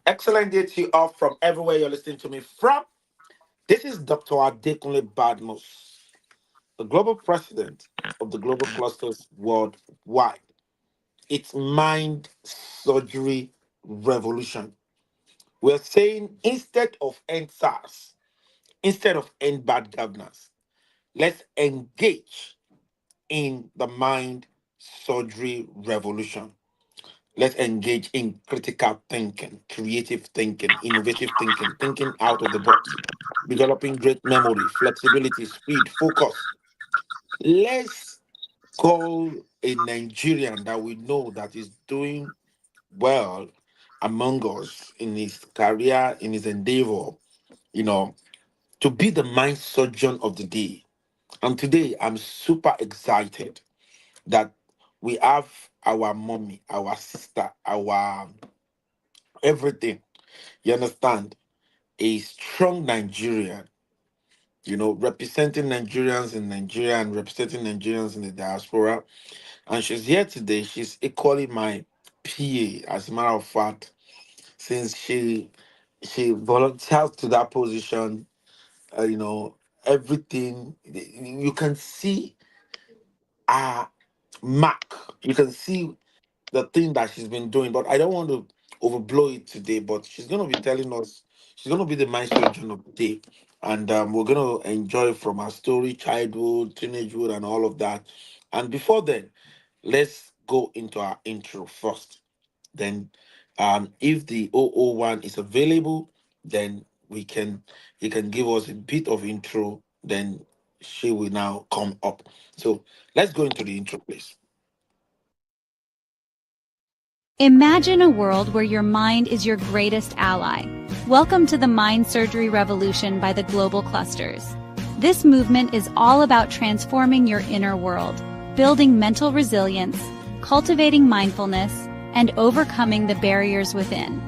Excellent day to you all from everywhere you're listening to me from. This is Dr. Adekunle Badmus, the global president of the Global Clusters Worldwide. It's mind surgery revolution. We're saying instead of end SARS, instead of end bad governance, let's engage in the mind surgery revolution. Let's engage in critical thinking, creative thinking, innovative thinking, thinking out of the box, developing great memory, flexibility, speed, focus. Let's call a Nigerian that we know that is doing well among us in his career, in his endeavor, you know, to be the mind surgeon of the day. And today I'm super excited that we have our mommy, our sister, our everything. You understand? A strong Nigerian, representing Nigerians in Nigeria and representing Nigerians in the diaspora. And she's here today. She's equally my PA, as a matter of fact, since she volunteered to that position. Everything you can see a mark. You can see the thing that she's been doing, but I don't want to overblow it today. But she's going to be telling us, she's going to be the mind surgeon of the day. And we're going to enjoy from her story, childhood, teenagehood, and all of that. And before then, let's go into our intro first. Then, if the 001 is available, then he can give us a bit of intro. Then she will now come up. So let's go into the intro, please. Imagine a world where your mind is your greatest ally. Welcome to the Mind Surgery Revolution by the Global Clusters. This movement is all about transforming your inner world, building mental resilience, cultivating mindfulness, and overcoming the barriers within.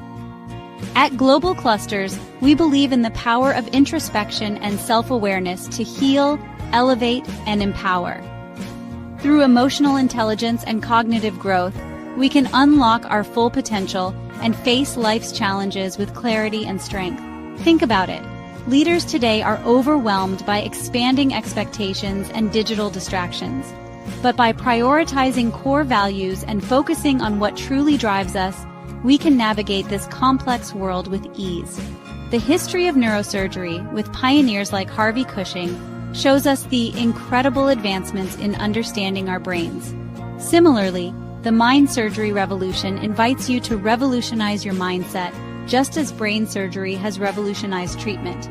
At Global Clusters, we believe in the power of introspection and self-awareness to heal, elevate, and empower. Through emotional intelligence and cognitive growth, we can unlock our full potential and face life's challenges with clarity and strength. Think about it. Leaders today are overwhelmed by expanding expectations and digital distractions. But by prioritizing core values and focusing on what truly drives us, we can navigate this complex world with ease. The history of neurosurgery, with pioneers like Harvey Cushing, shows us the incredible advancements in understanding our brains. Similarly, the mind surgery revolution invites you to revolutionize your mindset, just as brain surgery has revolutionized treatment.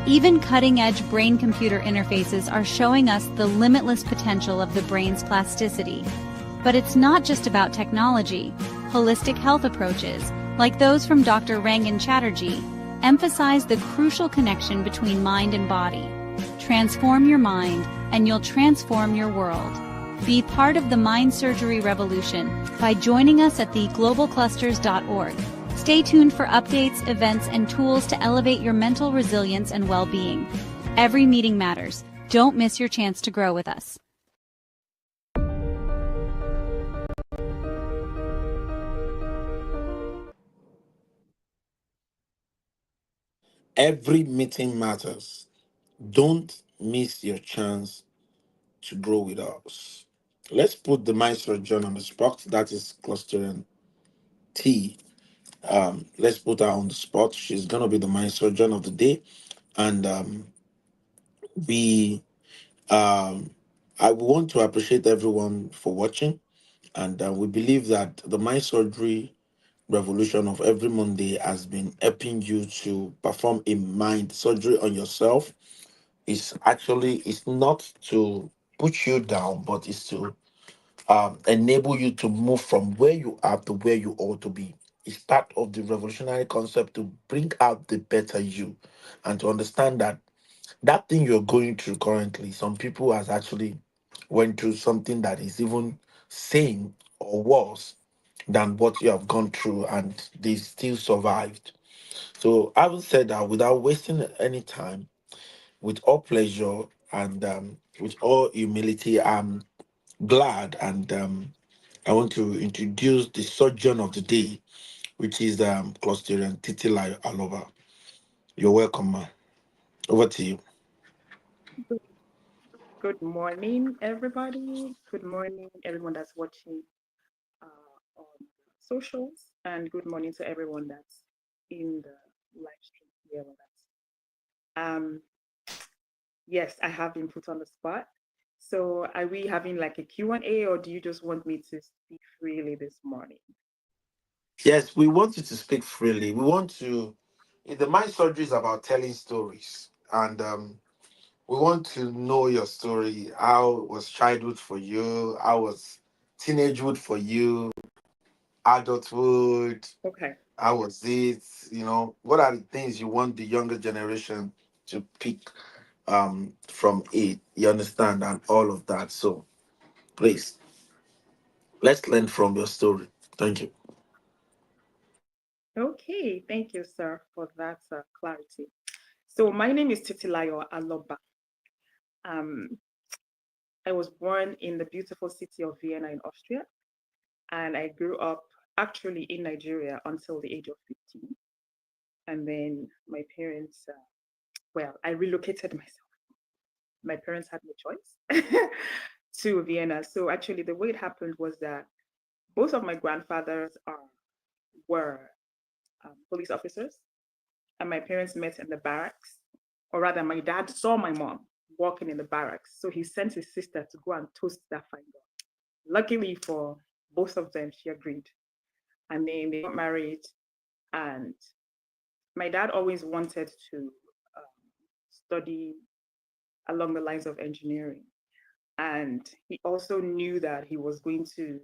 Even cutting-edge brain-computer interfaces are showing us the limitless potential of the brain's plasticity. But it's not just about technology. Holistic health approaches, like those from Dr. Rangan Chatterjee, emphasize the crucial connection between mind and body. Transform your mind, and you'll transform your world. Be part of the mind surgery revolution by joining us at theglobalclusters.org. Stay tuned for updates, events, and tools to elevate your mental resilience and well-being. Every meeting matters. Don't miss your chance to grow with us. Every meeting matters. Don't miss your chance to grow with us. Let's put the maestro John on the spot. That is clustering T. Let's put her on the spot. She's gonna be the maestro John of the day, and we I want to appreciate everyone for watching, and we believe that the mind surgery revolution of every Monday has been helping you to perform a mind surgery on yourself. It's not to put you down, but it's to enable you to move from where you are to where you ought to be. It's part of the revolutionary concept to bring out the better you and to understand that that thing you're going through currently, some people has actually went through something that is even same or worse than what you have gone through and they still survived. So having said that, without wasting any time, with all pleasure and with all humility, I'm glad and I want to introduce the surgeon of the day, which is Clostridium Titilayo Aloba. You're welcome, ma. Over to you. Good, good morning, everybody. Good morning, everyone that's watching on socials, and good morning to everyone that's in the live stream here with us. Um, yes, I have been put on the spot. So, are we having like a Q&A, or do you just want me to speak freely this morning? Yes, we want you to speak freely. We want to. The mind surgery is about telling stories, and we want to know your story. How was childhood for you? How was teenagehood for you? Adulthood? Okay. How was it? What are the things you want the younger generation to pick from it? You understand, and all of that. So please, let's learn from your story. Thank you. Okay. Thank you, sir, for that clarity. So, my name is Titilayo Aloba. Um, I was born in the beautiful city of Vienna in Austria, and I grew up actually in Nigeria until the age of 15. And then my parents, well, I relocated myself. My parents had no choice to Vienna. So actually, the way it happened was that both of my grandfathers were police officers, and my parents met in the barracks. Or rather, my dad saw my mom walking in the barracks. So he sent his sister to go and toast that fine girl. Luckily for both of them, she agreed. And then they got married, and my dad always wanted to study along the lines of engineering. And he also knew that he was going to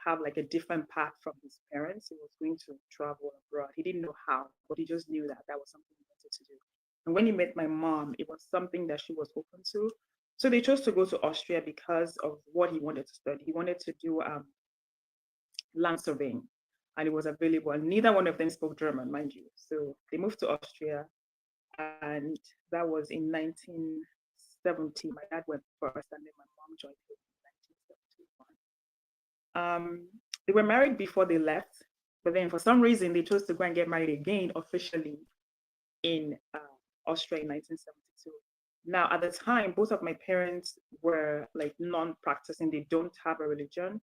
have like a different path from his parents. He was going to travel abroad. He didn't know how, but he just knew that that was something he wanted to do. And when he met my mom, it was something that she was open to. So they chose to go to Austria because of what he wanted to study. He wanted to do land surveying, and it was available. And neither one of them spoke German, mind you. So they moved to Austria, and that was in 1970. My dad went first, and then my mom joined him in 1971. They were married before they left, but then for some reason they chose to go and get married again officially in Austria in 1972. Now, at the time, both of my parents were like non-practicing; they don't have a religion,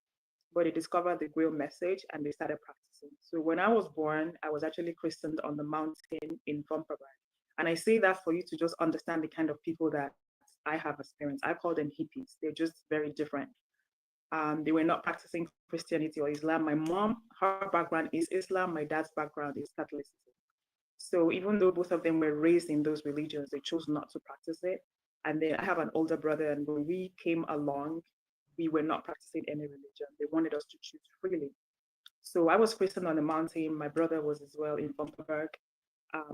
but they discovered the Grail message and they started practicing. So when I was born, I was actually christened on the mountain in Vomperberg. And I say that for you to just understand the kind of people that I have experienced. I call them hippies. They're just very different. They were not practicing Christianity or Islam. My mom, her background is Islam. My dad's background is Catholicism. So even though both of them were raised in those religions, they chose not to practice it. And then I have an older brother, and when we came along, we were not practicing any religion. They wanted us to choose freely. So I was christened on the mountain. My brother was as well in Vomperberg,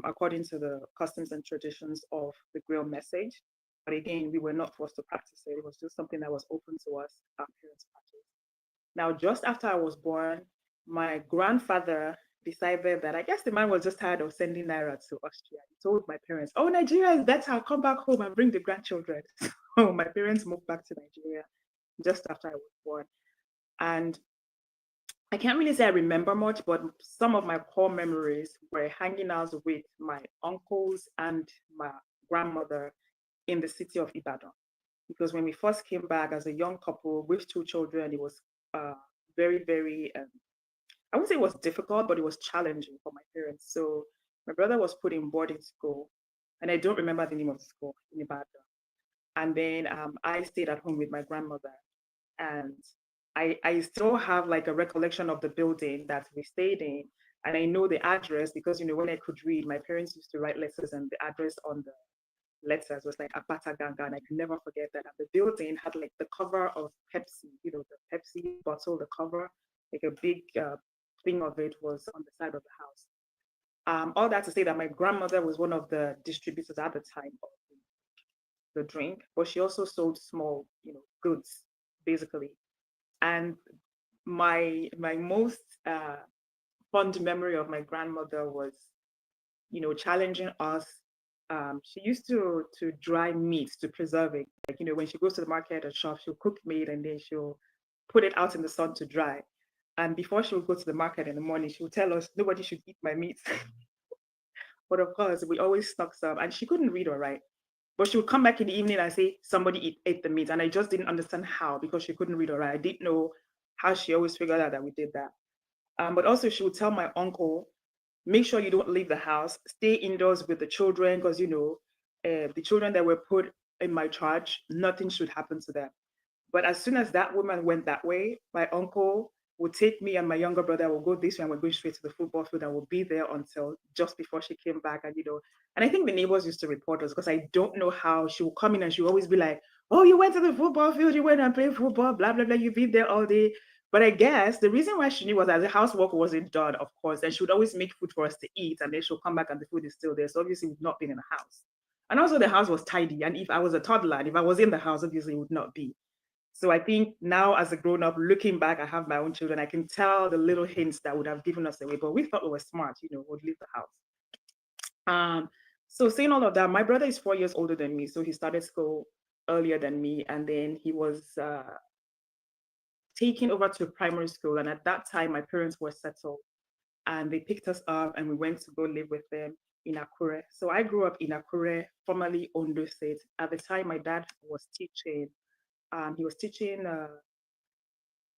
according to the customs and traditions of the Grail message. But again, we were not forced to practice it. It was just something that was open to us, our parents practiced. Now, just after I was born, my grandfather decided that I guess the man was just tired of sending Naira to Austria. He told my parents, "Oh, Nigeria is better. I'll come back home and bring the grandchildren." So my parents moved back to Nigeria just after I was born. And I can't really say I remember much, but some of my core memories were hanging out with my uncles and my grandmother in the city of Ibadan. Because when we first came back as a young couple with two children, it was uh, very, very, I wouldn't say it was difficult, but it was challenging for my parents. So my brother was put in boarding school, and I don't remember the name of the school in Ibadan. And then I stayed at home with my grandmother, and I still have like a recollection of the building that we stayed in, and I know the address because when I could read, my parents used to write letters, and the address on the letters was like Apata Ganga, and I can never forget that. And the building had like the cover of Pepsi, the Pepsi bottle, the cover, like a big thing of it was on the side of the house. All that to say that my grandmother was one of the distributors at the time of the drink, but she also sold small, goods, basically. And my most fond memory of my grandmother was, challenging us. She used to dry meat to preserve it. Like, when she goes to the market or shop, she'll cook meat and then she'll put it out in the sun to dry. And before she would go to the market in the morning, she would tell us nobody should eat my meat. But of course, we always stuck some. And she couldn't read or write. But she would come back in the evening and say, somebody ate the meat. And I just didn't understand how because she couldn't read or write. I didn't know how she always figured out that we did that. But also, she would tell my uncle, make sure you don't leave the house, stay indoors with the children because, the children that were put in my charge, nothing should happen to them. But as soon as that woman went that way, my uncle would take me and my younger brother will go this way and we're going straight to the football field and we'll be there until just before she came back. And I think the neighbors used to report us because I don't know how she would come in and she would always be like, oh, you went to the football field, you went and played football, blah, blah, blah, you've been there all day. But I guess the reason why she knew was that the housework wasn't done, of course, and she would always make food for us to eat and then she'll come back and the food is still there. So obviously we've not been in the house. And also the house was tidy. And if I was a toddler, and if I was in the house, obviously it would not be. So I think now, as a grown up, looking back, I have my own children. I can tell the little hints that would have given us away, but we thought we were smart, would leave the house. So saying all of that, my brother is 4 years older than me, so he started school earlier than me, and then he was taken over to primary school. And at that time, my parents were settled, and they picked us up, and we went to go live with them in Akure. So I grew up in Akure, formerly Ondo State. At the time, my dad was teaching. He was teaching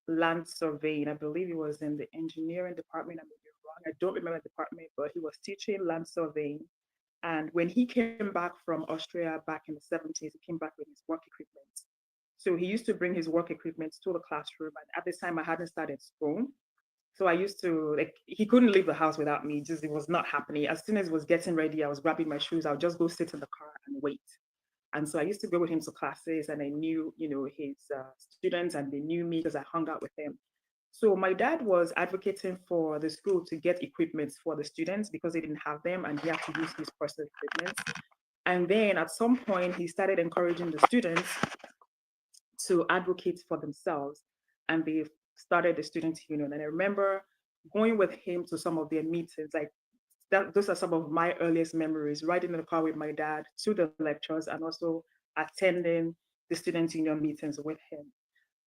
land surveying. I believe he was in the engineering department. I may be wrong. I don't remember the department, but he was teaching land surveying. And when he came back from Austria back in the 70s, he came back with his work equipment. So he used to bring his work equipment to the classroom. And at this time, I hadn't started school. So I used to, like, he couldn't leave the house without me. Just, it was not happening. As soon as it was getting ready, I was grabbing my shoes. I would just go sit in the car and wait. And so I used to go with him to classes and I knew, his students and they knew me because I hung out with him. So my dad was advocating for the school to get equipment for the students because they didn't have them and he had to use his personal equipment. And then at some point, he started encouraging the students to advocate for themselves. And they started the student union. And I remember going with him to some of their meetings, like those are some of my earliest memories, riding in the car with my dad to the lectures and also attending the student union meetings with him.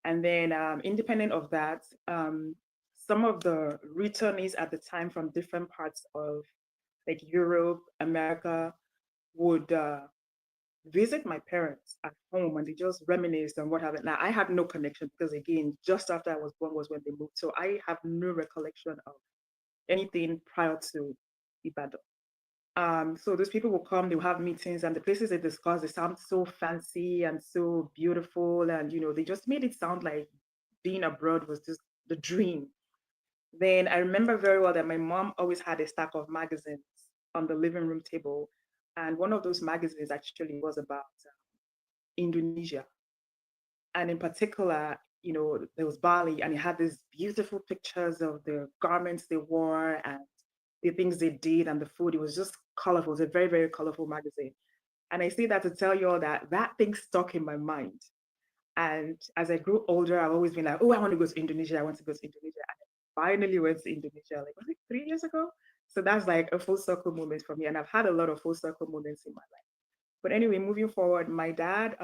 And then independent of that, some of the returnees at the time from different parts of like Europe, America would visit my parents at home and they just reminisced on what happened. Now, I had no connection because, again, just after I was born was when they moved. So I have no recollection of anything prior to Ibadan. So those people will come, they'll have meetings, and the places they discuss, they sound so fancy and so beautiful. And, they just made it sound like being abroad was just the dream. Then I remember very well that my mom always had a stack of magazines on the living room table. And one of those magazines actually was about Indonesia. And in particular, there was Bali, and it had these beautiful pictures of the garments they wore and the things they did and the food. It was just colorful. It was a very, very colorful magazine. And I say that to tell you all that that thing stuck in my mind. And as I grew older, I've always been like, oh, I want to go to Indonesia. I want to go to Indonesia. And I finally went to Indonesia, like, was it 3 years ago? So that's like a full circle moment for me. And I've had a lot of full circle moments in my life. But anyway, moving forward, my dad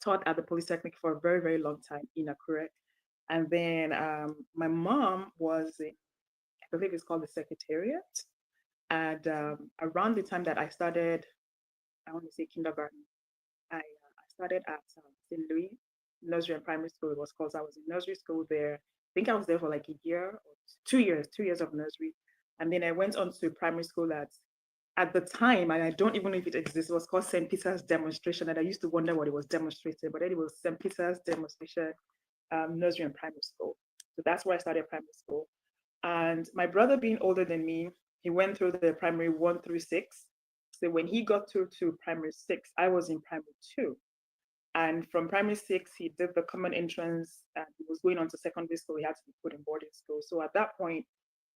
taught at the Polytechnic for a very, very long time in Akure. And then my mom was, I believe it's called the Secretariat. And around the time that I started, I want to say kindergarten, I started at St. Louis Nursery and Primary School, it was called. So I was in nursery school there. I think I was there for like a year or 2 years, 2 years of nursery. And then I went on to primary school at the time, and I don't even know if it exists, it was called St. Peter's Demonstration. And I used to wonder what it was demonstrating, but then it was St. Peter's Demonstration Nursery and Primary School. So that's where I started primary school. And my brother, being older than me, he went through the primary 1 through 6. So when he got through to primary 6, I was in primary 2. And from primary 6, he did the common entrance and he was going on to secondary school. He had to be put in boarding school. So at that point,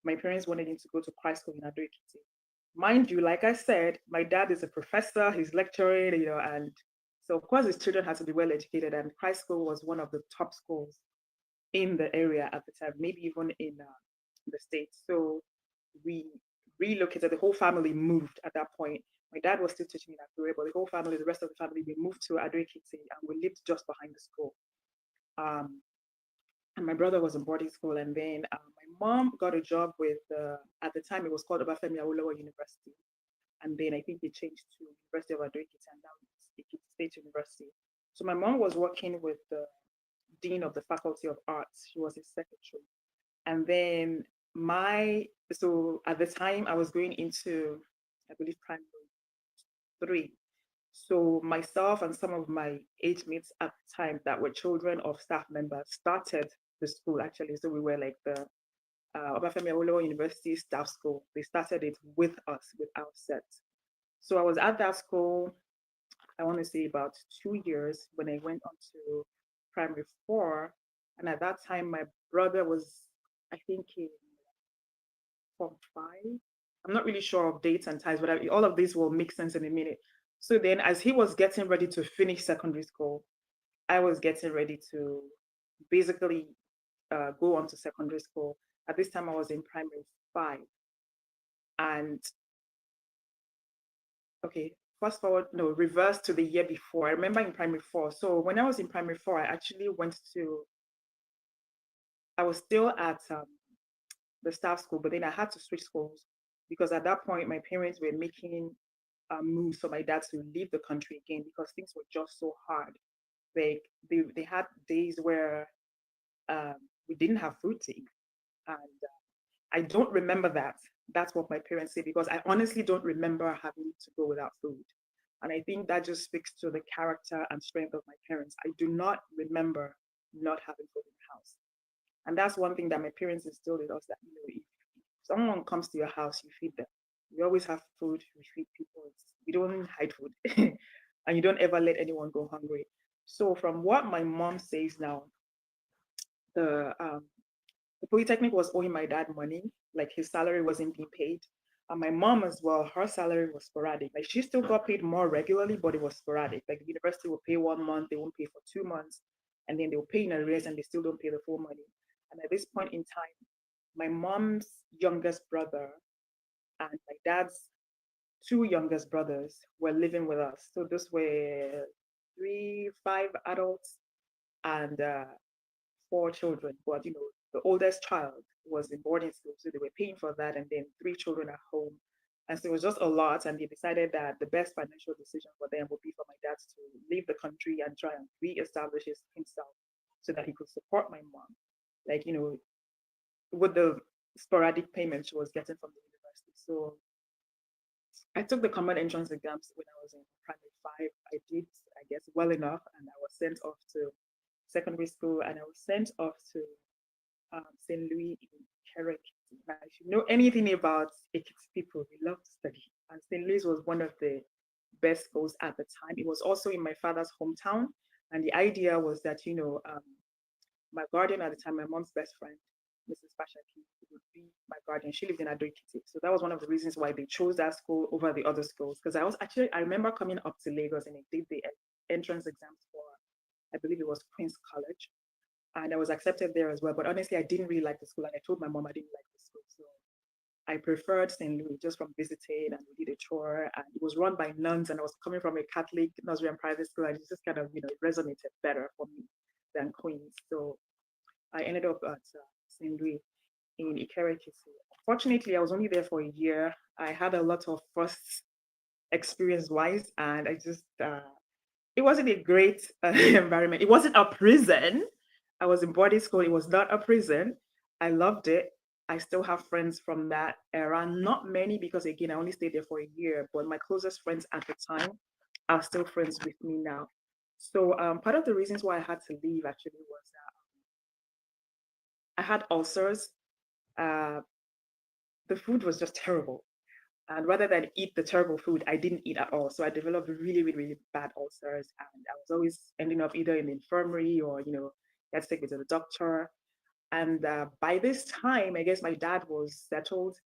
my parents wanted him to go to Christ School in Ado Ekiti. Mind you, like I said, my dad is a professor, he's lecturing, and so of course his children had to be well educated. And Christ School was one of the top schools in the area at the time, maybe even in the States. So we relocated, the whole family moved at that point. My dad was still teaching in Akure, but the whole family, the rest of the family, we moved to Ado Ekiti and we lived just behind the school. Um, and my brother was in boarding school. And then my mom got a job with, at the time it was called Obafemi Awolowo University. And then I think they changed to University of Ado-Ekiti, and now it's Ekiti State University. So my mom was working with the dean of the Faculty of Arts. She was his secretary. And then so at the time I was going into, I believe, primary 3. So myself and some of my age mates at the time that were children of staff members started the school actually. So we were like the Obafemi Awolowo University Staff School. They started it with us, with our set. So I was at that school, I want to say about 2 years when I went on to primary 4. And at that time, my brother was, I think, in Form 5. I'm not really sure of dates and times, but all of this will make sense in a minute. So then, as he was getting ready to finish secondary school, I was getting ready to basically go on to secondary school. At this time, I was in primary 5. And okay, fast forward, no, reverse to the year before. I remember in primary 4. So when I was in primary 4, I actually I was still at the staff school, but then I had to switch schools because at that point my parents were making moves for my dad to leave the country again because things were just so hard. They had days where um, we didn't have food to eat, and I don't remember that. That's what my parents say because I honestly don't remember having to go without food. And I think that just speaks to the character and strength of my parents. I do not remember not having food in the house. And that's one thing that my parents instilled in us that, if someone comes to your house, you feed them. We always have food, we feed people. We don't hide food. And you don't ever let anyone go hungry. So from what my mom says now, the the Polytechnic was owing my dad money, like his salary wasn't being paid. And my mom as well, her salary was sporadic. Like she still got paid more regularly, but it was sporadic. Like the university will pay 1 month, they won't pay for 2 months, and then they'll pay in arrears and they still don't pay the full money. And at this point in time, my mom's youngest brother and my dad's two youngest brothers were living with us. So those were 5 adults and 4 children. But the oldest child was in boarding school, so they were paying for that, and then 3 children at home. And so it was just a lot, and they decided that the best financial decision for them would be for my dad to leave the country and try and re-establish himself so that he could support my mom. Like, with the sporadic payments she was getting from the university. So I took the common entrance exams when I was in primary 5. I did, I guess, well enough, and I was sent off to secondary school, and I was sent off to St. Louis in Cherokee. Now, if you know anything about Ekiti people, we love to study. And St. Louis was one of the best schools at the time. It was also in my father's hometown. And the idea was that, my guardian at the time, my mom's best friend, Mrs. Bashaki, would be my guardian. She lived in Ado-Ekiti. So that was one of the reasons why they chose that school over the other schools. Because I remember coming up to Lagos and I did the entrance exams for, I believe it was Queen's College. And I was accepted there as well. But honestly, I didn't really like the school. And I told my mom I didn't like the school. So I preferred St. Louis just from visiting, and we did a tour. And it was run by nuns. And I was coming from a Catholic nursery and private school. And it just kind of, it resonated better for me than Queens. So I ended up at St. Louis in Ikereke. Fortunately, I was only there for a year. I had a lot of first experience-wise. And I just, it wasn't a great environment. It wasn't a prison. I was in boarding school. It was not a prison. I loved it. I still have friends from that era. Not many because again, I only stayed there for a year, but my closest friends at the time are still friends with me now. So part of the reasons why I had to leave actually was that I had ulcers. Uh, the food was just terrible. And rather than eat the terrible food, I didn't eat at all. So I developed really, really, really bad ulcers. And I was always ending up either in the infirmary or, you had to take me to the doctor. And by this time, I guess my dad was settled.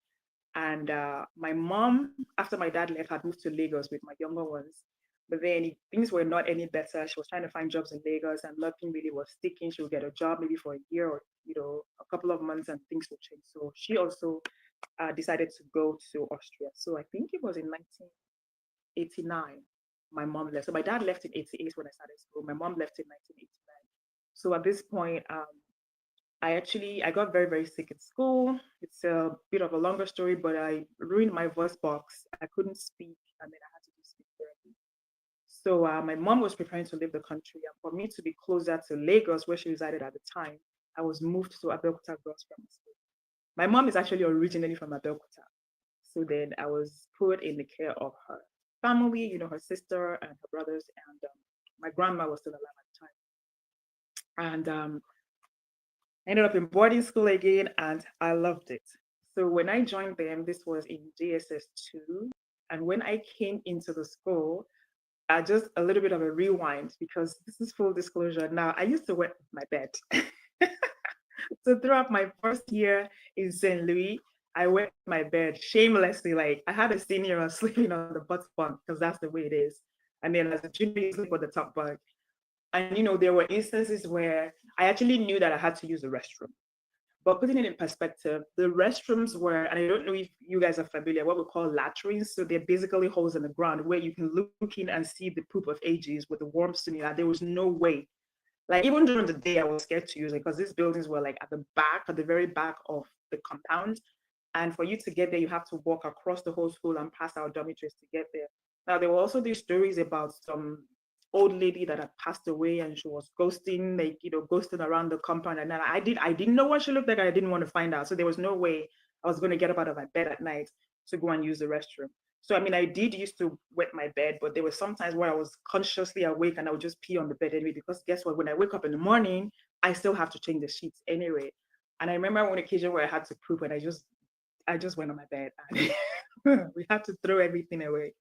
And my mom, after my dad left, had moved to Lagos with my younger ones. But then things were not any better. She was trying to find jobs in Lagos and nothing really was sticking. She would get a job maybe for a year or, a couple of months and things would change. So she also decided to go to Austria. So I think it was in 1989 my mom left. So my dad left in 88 when I started school. My mom left in 1989. So at this point, I got very, very sick in school. It's a bit of a longer story, but I ruined my voice box. I couldn't speak, and then I had to do speech therapy. So my mom was preparing to leave the country, and for me to be closer to Lagos, where she resided at the time, I was moved to Abeokuta Girls Grammar School. My mom is actually originally from Abeokuta, so then I was put in the care of her family, her sister and her brothers, and my grandma was still alive at the time. And I ended up in boarding school again, and I loved it. So when I joined them, this was in JSS 2. And when I came into the school, just a little bit of a rewind because this is full disclosure. Now, I used to wet my bed. So throughout my first year in St. Louis, I wet my bed shamelessly. Like I had a senior I was sleeping on the butt bunk because that's the way it is. And then as a junior, you sleep on the top bunk. And there were instances where I actually knew that I had to use the restroom. But putting it in perspective, the restrooms were, and I don't know if you guys are familiar, what we call latrines. So they're basically holes in the ground where you can look in and see the poop of ages with the warm stimuli. There was no way. Like even during the day, I was scared to use it because these buildings were like at the very back of the compound. And for you to get there, you have to walk across the whole school and pass our dormitories to get there. Now, there were also these stories about some old lady that had passed away and she was ghosting, like, ghosting around the compound. And then I didn't know what she looked like. I didn't want to find out. So there was no way I was going to get up out of my bed at night to go and use the restroom. So, I mean, I did used to wet my bed, but there were some times where I was consciously awake and I would just pee on the bed anyway, because guess what? When I wake up in the morning, I still have to change the sheets anyway. And I remember one occasion where I had to poop and I just went on my bed and we had to throw everything away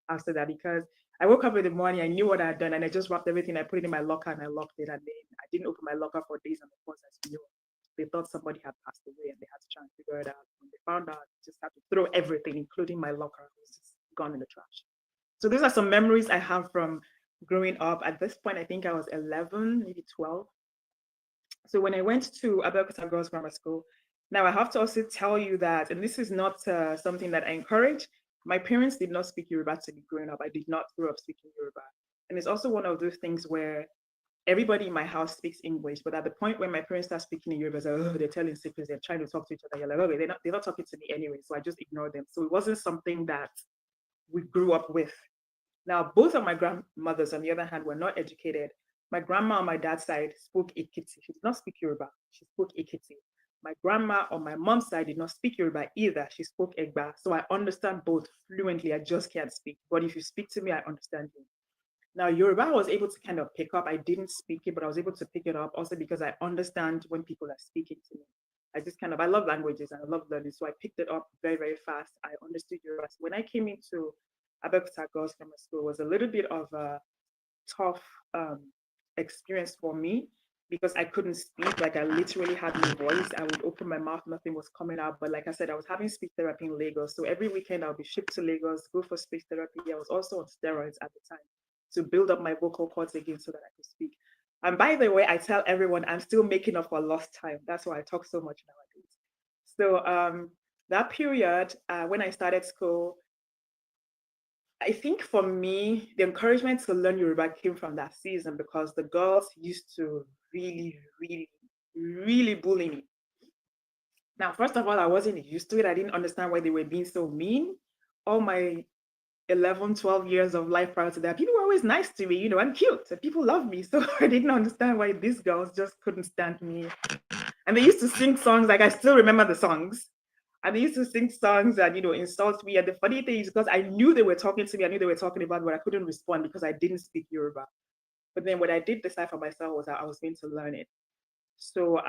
after that because I woke up in the morning, I knew what I had done, and I just wrapped everything. I put it in my locker and I locked it. And then I didn't open my locker for days and of course, as you know, they thought somebody had passed away and they had to try and figure it out. When they found out, they just had to throw everything, including my locker. It was just gone in the trash. So these are some memories I have from growing up. At this point, I think I was 11, maybe 12. So when I went to Abeokuta Girls Grammar School, now I have to also tell you that, and this is not something that I encourage, my parents did not speak Yoruba to me growing up. I did not grow up speaking Yoruba. And it's also one of those things where everybody in my house speaks English, but at the point when my parents start speaking in Yoruba, it's like, oh, they're telling secrets, they're trying to talk to each other. You're like, okay, they're not talking to me anyway. So I just ignore them. So it wasn't something that we grew up with. Now, both of my grandmothers, on the other hand, were not educated. My grandma on my dad's side spoke Ekiti. She did not speak Yoruba. She spoke Ekiti. My grandma on my mom's side did not speak Yoruba either. She spoke Egba. So I understand both fluently. I just can't speak. But if you speak to me, I understand you. Now, Yoruba, I was able to kind of pick up. I didn't speak it, but I was able to pick it up also because I understand when people are speaking to me. I love languages and I love learning. So I picked it up very, very fast. I understood Yoruba. So when I came into Abeokuta Girls Grammar School, it was a little bit of a tough um, experience for me because I couldn't speak. Like I literally had no voice. I would open my mouth, nothing was coming out. But like I said, I was having speech therapy in Lagos. So every weekend I'll be shipped to Lagos, go for speech therapy. I was also on steroids at the time to build up my vocal cords again so that I could speak. And by the way, I tell everyone I'm still making up for lost time. That's why I talk so much nowadays. So that period, when I started school, I think for me, the encouragement to learn Yoruba came from that season because the girls used to really, really, really bully me. Now, first of all, I wasn't used to it. I didn't understand why they were being so mean. All my 11, 12 years of life prior to that, people were always nice to me. I'm cute. And people love me. So I didn't understand why these girls just couldn't stand me. And they used to sing songs, like I still remember the songs. And they used to sing songs and, insult me. And the funny thing is because I knew they were talking to me, I knew they were talking about me, but I couldn't respond because I didn't speak Yoruba. But then what I did decide for myself was that I was going to learn it. So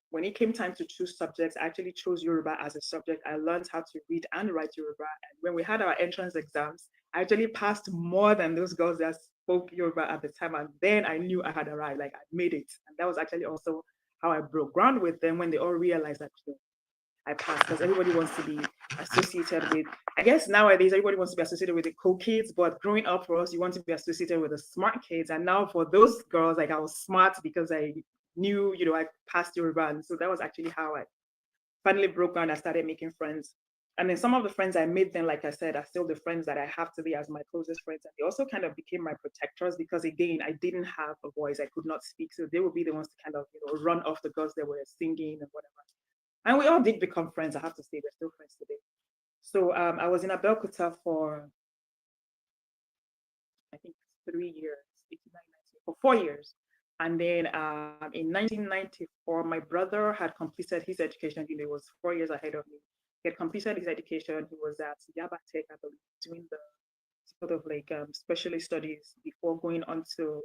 when it came time to choose subjects, I actually chose Yoruba as a subject. I learned how to read and write Yoruba. And when we had our entrance exams, I actually passed more than those girls that spoke Yoruba at the time. And then I knew I had arrived, like I made it. And that was actually also how I broke ground with them when they all realized that I passed, because everybody wants to be associated with, I guess nowadays everybody wants to be associated with the cool kids, but growing up for us, you want to be associated with the smart kids. And now for those girls, like I was smart because I knew, I passed Yoruba. And so that was actually how I finally broke ground. I started making friends. And then some of the friends I made then, like I said, are still the friends that I have today as my closest friends. And they also kind of became my protectors because, again, I didn't have a voice. I could not speak. So they would be the ones to kind of, run off the girls that were singing and whatever. And we all did become friends. I have to say, we're still friends today. So I was in Abeokuta for, I think, 3 years, 89, 90, for 4 years. And then in 1994, my brother had completed his education. He was 4 years ahead of me. He had completed his education. He was at Yaba Tech, I believe, doing the sort of like specialist studies before going on to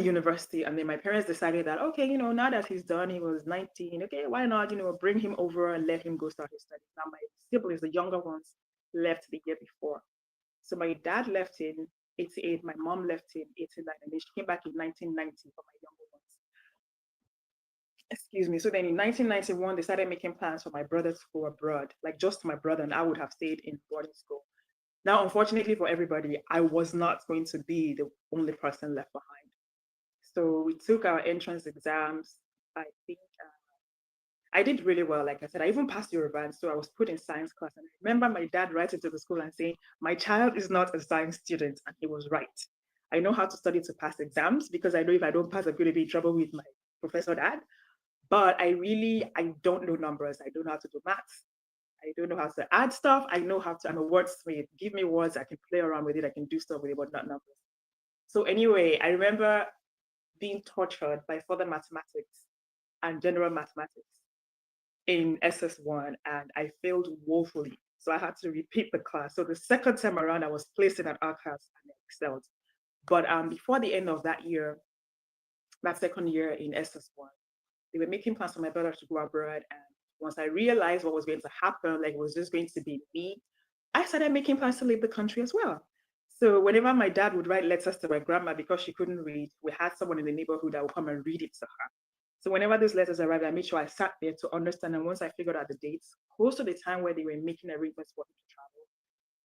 university. And then my parents decided that, okay, now that he's done, he was 19, okay, why not, bring him over and let him go start his studies. Now, my siblings, the younger ones, left the year before. So my dad left in 88, my mom left in 89, and then she came back in 1990 for my younger ones. Excuse me. So then in 1991, they started making plans for my brother to go abroad, like just my brother, and I would have stayed in boarding school. Now, unfortunately for everybody, I was not going to be the only person left behind. So we took our entrance exams. I think I did really well. Like I said, I even passed Yoruba, so I was put in science class. And I remember my dad writing to the school and saying, "My child is not a science student," and he was right. I know how to study to pass exams because I know if I don't pass, I'm going to be in trouble with my professor dad. But I don't know numbers. I don't know how to do maths. I don't know how to add stuff. I know how to. I'm a wordsmith. Give me words, I can play around with it. I can do stuff with it, but not numbers. So anyway, I remember being tortured by further mathematics and general mathematics in SS1, and I failed woefully. So I had to repeat the class. So the second time around, I was placed in an art class and I excelled. But before the end of that year, that second year in SS1, they were making plans for my brother to go abroad. And once I realized what was going to happen, like it was just going to be me, I started making plans to leave the country as well. So whenever my dad would write letters to my grandma because she couldn't read, we had someone in the neighborhood that would come and read it to her. So whenever those letters arrived, I made sure I sat there to understand. And once I figured out the dates, close to the time where they were making arrangements for him to travel,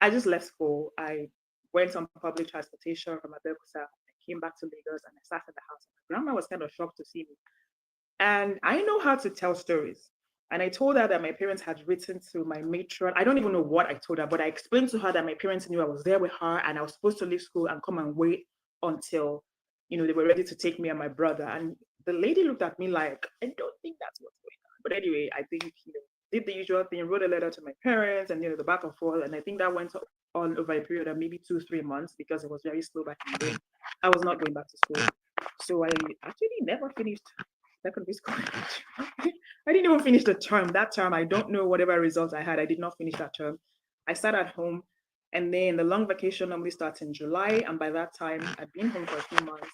I just left school. I went on public transportation from Abeokuta. I came back to Lagos and I sat in the house. My grandma was kind of shocked to see me. And I know how to tell stories. And I told her that my parents had written to my matron. I don't even know what I told her, but I explained to her that my parents knew I was there with her and I was supposed to leave school and come and wait until, they were ready to take me and my brother. And the lady looked at me like, I don't think that's what's going on. But anyway, I think, did the usual thing, wrote a letter to my parents and, the back and forth. And I think that went on over a period of maybe 2, 3 months because it was very slow back in the day. I was not going back to school. So I actually never finished secondary school. I didn't even finish the term. That term, I don't know whatever results I had. I did not finish that term. I sat at home, and then the long vacation normally starts in July, and by that time, I'd been home for a few months.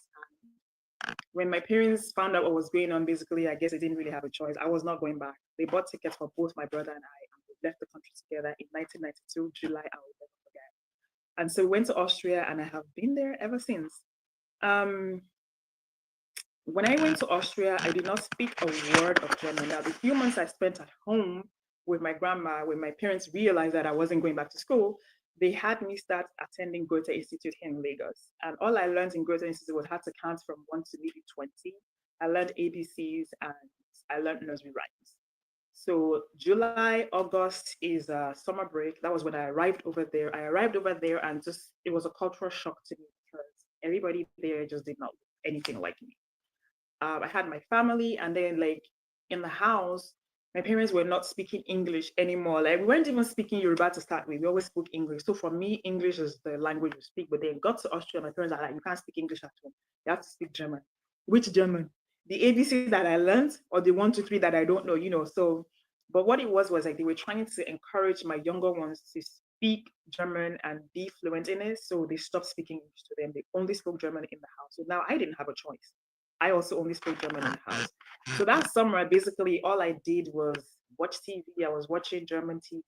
When my parents found out what was going on, basically, I guess they didn't really have a choice. I was not going back. They bought tickets for both my brother and I, and we left the country together in 1992, July. I will never forget. And so we went to Austria, and I have been there ever since. Um, when I went to Austria, I did not speak a word of German. Now, the few months I spent at home with my grandma, when my parents realized that I wasn't going back to school, they had me start attending Goethe Institute here in Lagos. And all I learned in Goethe Institute was how to count from 1 to maybe 20. I learned ABCs and I learned nursery rhymes. So July, August is summer break. That was when I arrived over there. I arrived over there and just it was a cultural shock to me because everybody there just did not look anything like me. I had my family, and then like in the house, my parents were not speaking English anymore. Like we weren't even speaking Yoruba to start with. We always spoke English. So for me, English is the language we speak. But then got to Austria, my parents are like, you can't speak English at home. You have to speak German. Which German? The ABC that I learned, or the 1, 2, 3 that I don't know. So, but what it was like they were trying to encourage my younger ones to speak German and be fluent in it. So they stopped speaking English to them. They only spoke German in the house. So now I didn't have a choice. I also only spoke German in the house. So that summer, basically, all I did was watch TV. I was watching German TV.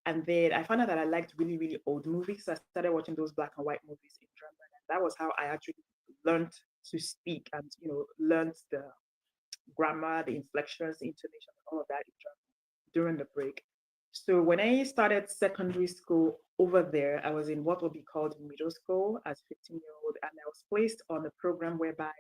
And then I found out that I liked really, really old movies. So I started watching those black and white movies in German. And that was how I actually learned to speak and, learned the grammar, the inflections, the intonation, all of that in German during the break. So when I started secondary school over there, I was in what would be called middle school as 15-year-old, and I was placed on a program whereby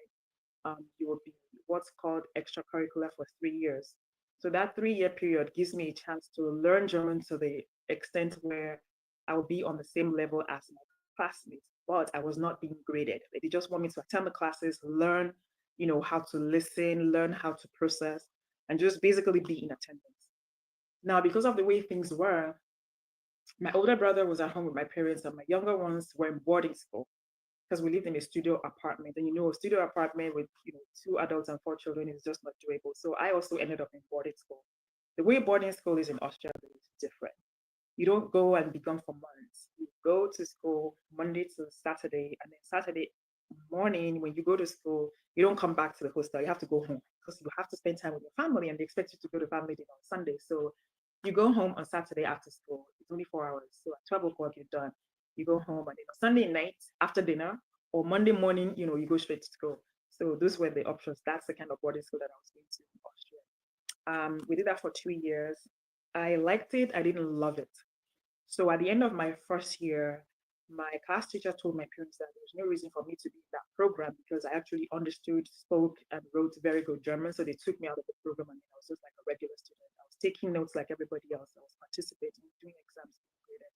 you will be what's called extracurricular for 3 years. So that 3 year period gives me a chance to learn German to the extent where I will be on the same level as my classmates, but I was not being graded. They just want me to attend the classes, learn, how to listen, learn how to process, and just basically be in attendance. Now, because of the way things were, my older brother was at home with my parents, and my younger ones were in boarding school because we lived in a studio apartment. And a studio apartment with 2 adults and 4 children is just not doable. So I also ended up in boarding school. The way boarding school is in Austria is different. You don't go and become for months. You go to school Monday to Saturday, and then Saturday morning when you go to school, you don't come back to the hostel. You have to go home because you have to spend time with your family, and they expect you to go to family dinner on Sunday. So you go home on Saturday after school. It's only 4 hours. So at 12 o'clock you're done. You go home, and then on Sunday night after dinner or Monday morning, you go straight to school. So those were the options. That's the kind of boarding school that I was going to in Austria. We did that for 2 years. I liked it. I didn't love it. So at the end of my first year, my class teacher told my parents that there was no reason for me to be in that program because I actually understood, spoke, and wrote very good German. So they took me out of the program, and I was just like a regular student. I was taking notes like everybody else. I was participating, doing exams, graded.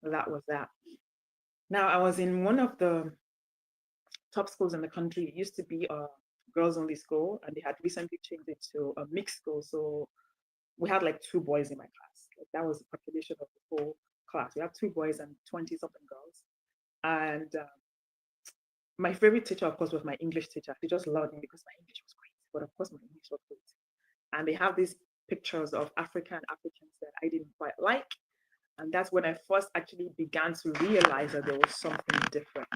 So that was that. Now I was in one of the top schools in the country. It used to be a girls only school, and they had recently changed it to a mixed school. So we had like 2 boys in my class. Like that was the population of the whole class. We have 2 boys and 20 something girls. And my favorite teacher, of course, was my English teacher. She just loved me because my English was great. But of course, my English was great. And they have these pictures of African Africans that I didn't quite like. And that's when I first actually began to realize that there was something different.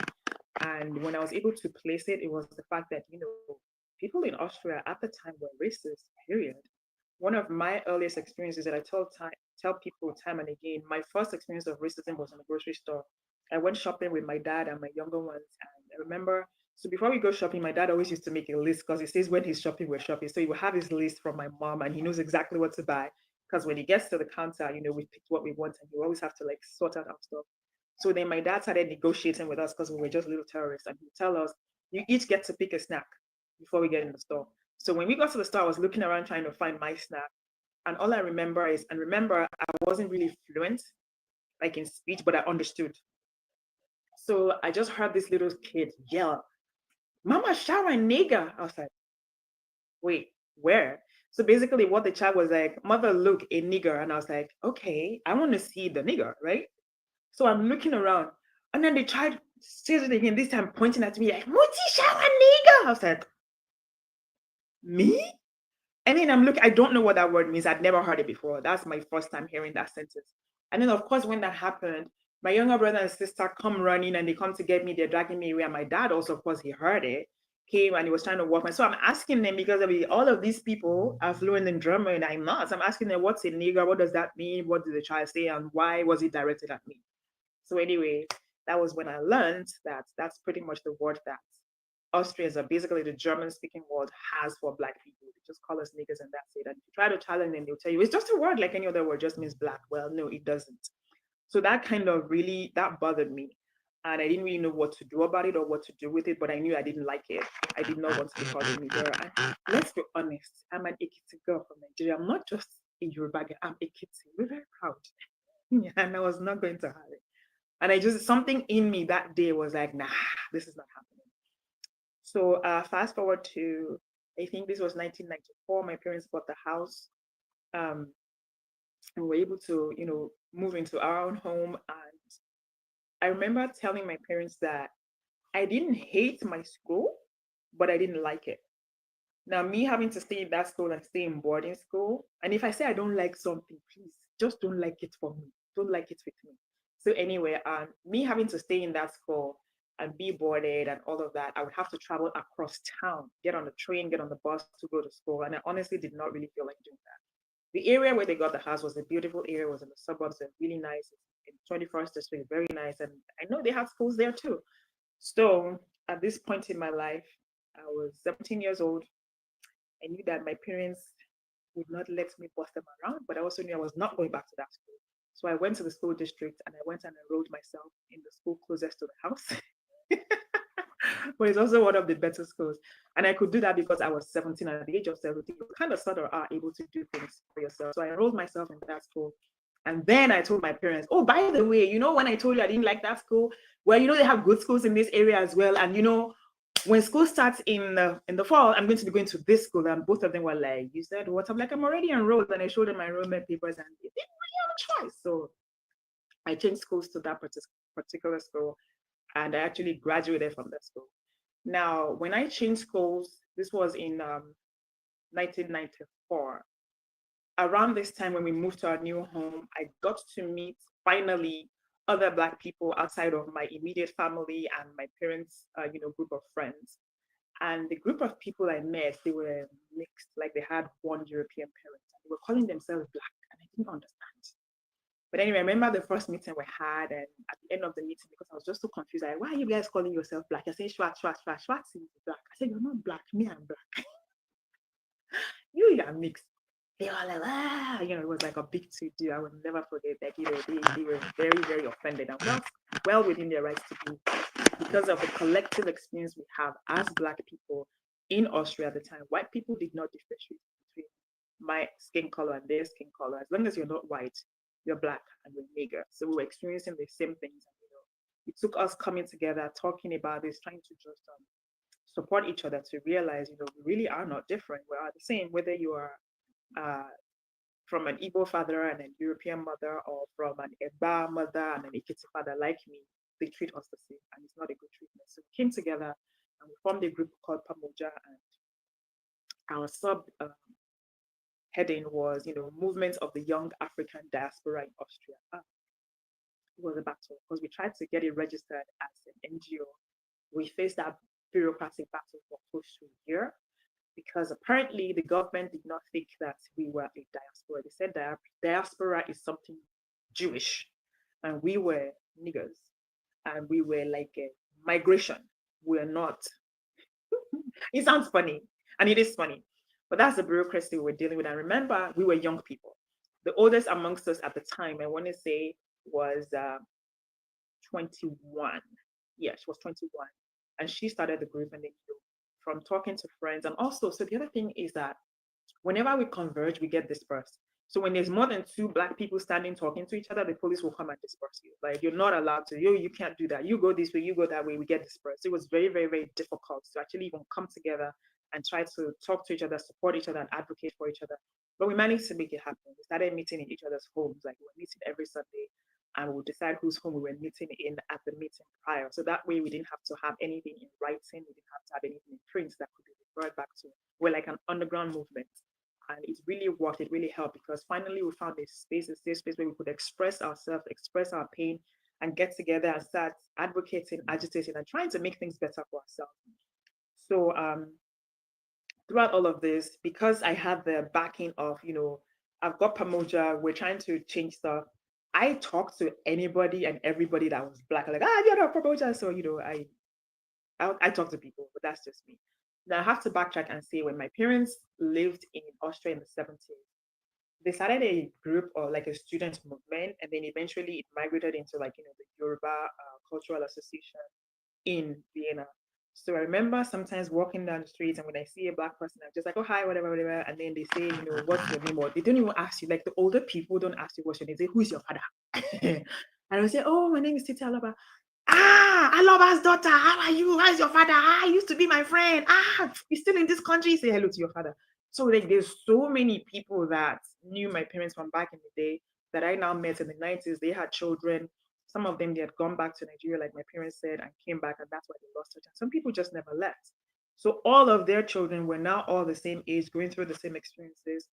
And when I was able to place it, it was the fact that, people in Austria at the time were racist, period. One of my earliest experiences that I tell people time and again, my first experience of racism was in a grocery store. I went shopping with my dad and my younger ones. And I remember, so before we go shopping, my dad always used to make a list because he says when he's shopping, we're shopping. So he will have his list from my mom and he knows exactly what to buy. Because when he gets to the counter, we picked what we want and you always have to like sort out our stuff. So then my dad started negotiating with us because we were just little terrorists. And he'd tell us, you each get to pick a snack before we get in the store. So when we got to the store, I was looking around trying to find my snack. And all I remember I wasn't really fluent, like in speech, but I understood. So I just heard this little kid yell, Mama shower nigger. I was like, wait, where? So basically what the child was like, mother, look, a nigger. And I was like, okay, I want to see the nigger, right? So I'm looking around. And then the child says it again, this time pointing at me like, Muti shower nigger. I was like, me? And then I'm looking, I don't know what that word means. I'd never heard it before. That's my first time hearing that sentence. And then, of course, when that happened, my younger brother and sister come running and they come to get me. They're dragging me away. And my dad also, of course, he heard it, came and he was trying to walk me. So I'm asking them because all of these people are fluent in German and I'm not. So I'm asking them, what's a nigger? What does that mean? What did the child say? And why was it directed at me? So anyway, that was when I learned that that's pretty much the word that Austrians are basically the German speaking world has for black people. They just call us niggers and that's it. And if you try to challenge them, they'll tell you it's just a word like any other word, just means black. Well, no, it doesn't. So that kind of really that bothered me. And I didn't really know what to do about it or what to do with it, but I knew I didn't like it. I did not want to be called a nigger. And let's be honest, I'm an Ekiti girl from Nigeria. I'm not just a Yoruba girl, I'm Ekiti. We're very proud. Yeah, and I was not going to have it. And I just, something in me that day was like, nah, this is not happening. So fast forward to, I think this was 1994, my parents bought the house. And we were able to, move into our own home. And I remember telling my parents that I didn't hate my school, but I didn't like it. Now, me having to stay in that school and stay in boarding school, and if I say I don't like something, please just don't like it for me. Don't like it with me. So anyway, me having to stay in that school and be boarded and all of that, I would have to travel across town, get on the train, get on the bus to go to school. And I honestly did not really feel like doing that. The area where they got the house was a beautiful area, was in the suburbs, and really nice. In 21st district, very nice. And I know they have schools there too. So at this point in my life, I was 17 years old. I knew that my parents would not let me boss them around, but I also knew I was not going back to that school. So I went to the school district and I went and enrolled myself in the school closest to the house. but it's also one of the better schools. And I could do that because I was 17. At the age of 17, you kind of sort of are able to do things for yourself. So I enrolled myself in that school. And then I told my parents, oh, by the way, when I told you I didn't like that school, well, they have good schools in this area as well. And when school starts in the fall, I'm going to be going to this school. And both of them were like, you said what? I'm like, I'm already enrolled. And I showed them my enrollment papers and they didn't really have a choice. So I changed schools to that particular school. And I actually graduated from that school. Now, when I changed schools, this was in 1994. Around this time when we moved to our new home, I got to meet finally other Black people outside of my immediate family and my parents, group of friends. And the group of people I met, they were mixed, like they had one European parent. They were calling themselves Black, and I didn't understand. But anyway, I remember the first meeting we had, and at the end of the meeting, because I was just so confused, like, why are you guys calling yourself Black? I said, Schwartz is Black. I said, you're not Black, me, I'm Black. You are mixed. They were like, it was like a big to do. I will never forget that. They were very, very offended and well within their rights to be because of the collective experience we have as Black people in Austria at the time. White people did not differentiate between my skin color and their skin color. As long as you're not white, you're Black and you're nigger. So we were experiencing the same things. And, it took us coming together, talking about this, trying to just support each other to realize, we really are not different. We are the same, whether you are uh, from an Igbo father and an European mother, or from an Eba mother and an Ekiti father like me. They treat us the same, and it's not a good treatment. So we came together and we formed a group called Pamoja, and our sub heading was, movement of the young African diaspora in Austria. It was a battle because we tried to get it registered as an NGO. We faced that bureaucratic battle for close to a year because apparently the government did not think that we were a diaspora. They said that diaspora is something Jewish, and we were niggers, and we were like a migration. We're not. It sounds funny, and it is funny, but that's the bureaucracy we're dealing with. And remember, we were young people. The oldest amongst us at the time, I want to say, was 21. Yeah, she was 21. And she started the group, and then from talking to friends. And also, so the other thing is that whenever we converge, we get dispersed. So when there's more than two Black people standing talking to each other, the police will come and disperse you. Like, you're not allowed to, you can't do that. You go this way, you go that way, we get dispersed. It was very, very, very difficult to actually even come together and try to talk to each other, support each other, and advocate for each other. But we managed to make it happen. We started meeting in each other's homes. Like, we were meeting every Sunday, and we'll decide whose home we were meeting in at the meeting prior. So that way we didn't have to have anything in writing. We didn't have to have anything in print that could be referred back to. We're like an underground movement. And it really worked. It really helped because finally we found a safe space where we could express ourselves, express our pain, and get together and start advocating, agitating, and trying to make things better for ourselves. So throughout all of this, because I had the backing of, I've got Pamoja, we're trying to change stuff. I talked to anybody and everybody that was Black. Like, you're not Pamoja. So, I talk to people, but that's just me. Now I have to backtrack and say when my parents lived in Austria in the 70s, they started a group or like a student movement, and then eventually it migrated into like, the Yoruba Cultural Association in Vienna. So I remember sometimes walking down the streets, and when I see a Black person, I'm just like, oh, hi, whatever, whatever. And then they say, what's your name? Or they don't even ask you. Like, the older people don't ask you what's your name. They say, who is your father? And I say, oh, my name is Titi Alaba. Aloba's daughter. How are you? How's your father? Used to be my friend. He's still in this country. Say hello to your father. So like, there's so many people that knew my parents from back in the day that I now met in the 90s. They had children. Some of them, they had gone back to Nigeria, like my parents said, and came back, and that's why they lost touch. And some people just never left. So all of their children were now all the same age, going through the same experiences.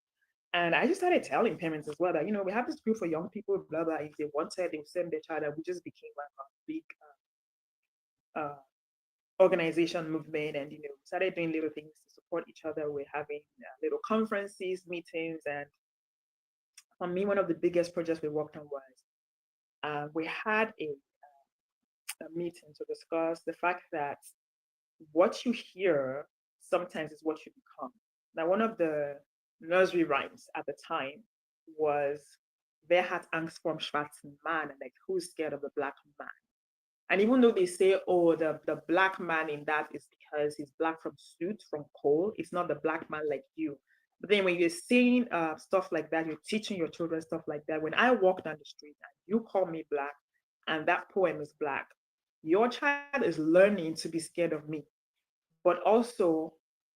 And I just started telling parents as well that, we have this group for young people, blah, blah. If they wanted, they would send their child. And we just became like a big uh, organization movement. And, started doing little things to support each other. We're having little conferences, meetings. And for me, one of the biggest projects we worked on was we had a meeting to discuss the fact that what you hear sometimes is what you become. Now, one of the nursery rhymes at the time was "Wer hat Angst vorm schwarzen Mann?" and like, who's scared of the black man? And even though they say, oh, the black man in that is because he's black from soot, from coal, it's not the black man like you. But then when you're saying stuff like that, you're teaching your children stuff like that. When I walk down the street and you call me black and that poem is black, your child is learning to be scared of me. But also,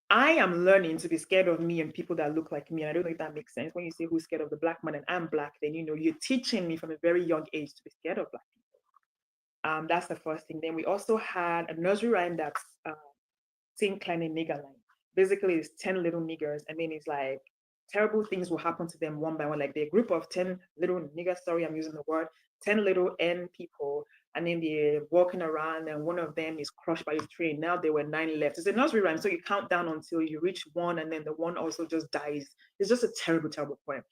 I am learning to be scared of me and people that look like me. And I don't know if that makes sense. When you say who's scared of the black man and I'm black, then you're teaching me from a very young age to be scared of black people. That's the first thing. Then we also had a nursery rhyme that's Tin Kleine Nigger line. Basically, it's 10 little niggers. I mean, it's like terrible things will happen to them one by one. Like they're a group of 10 little niggers, sorry, I'm using the word, 10 little N people. And then they're walking around, and one of them is crushed by a train. Now there were 9 left. It's a nursery rhyme. So you count down until you reach one, and then the one also just dies. It's just a terrible, terrible poem.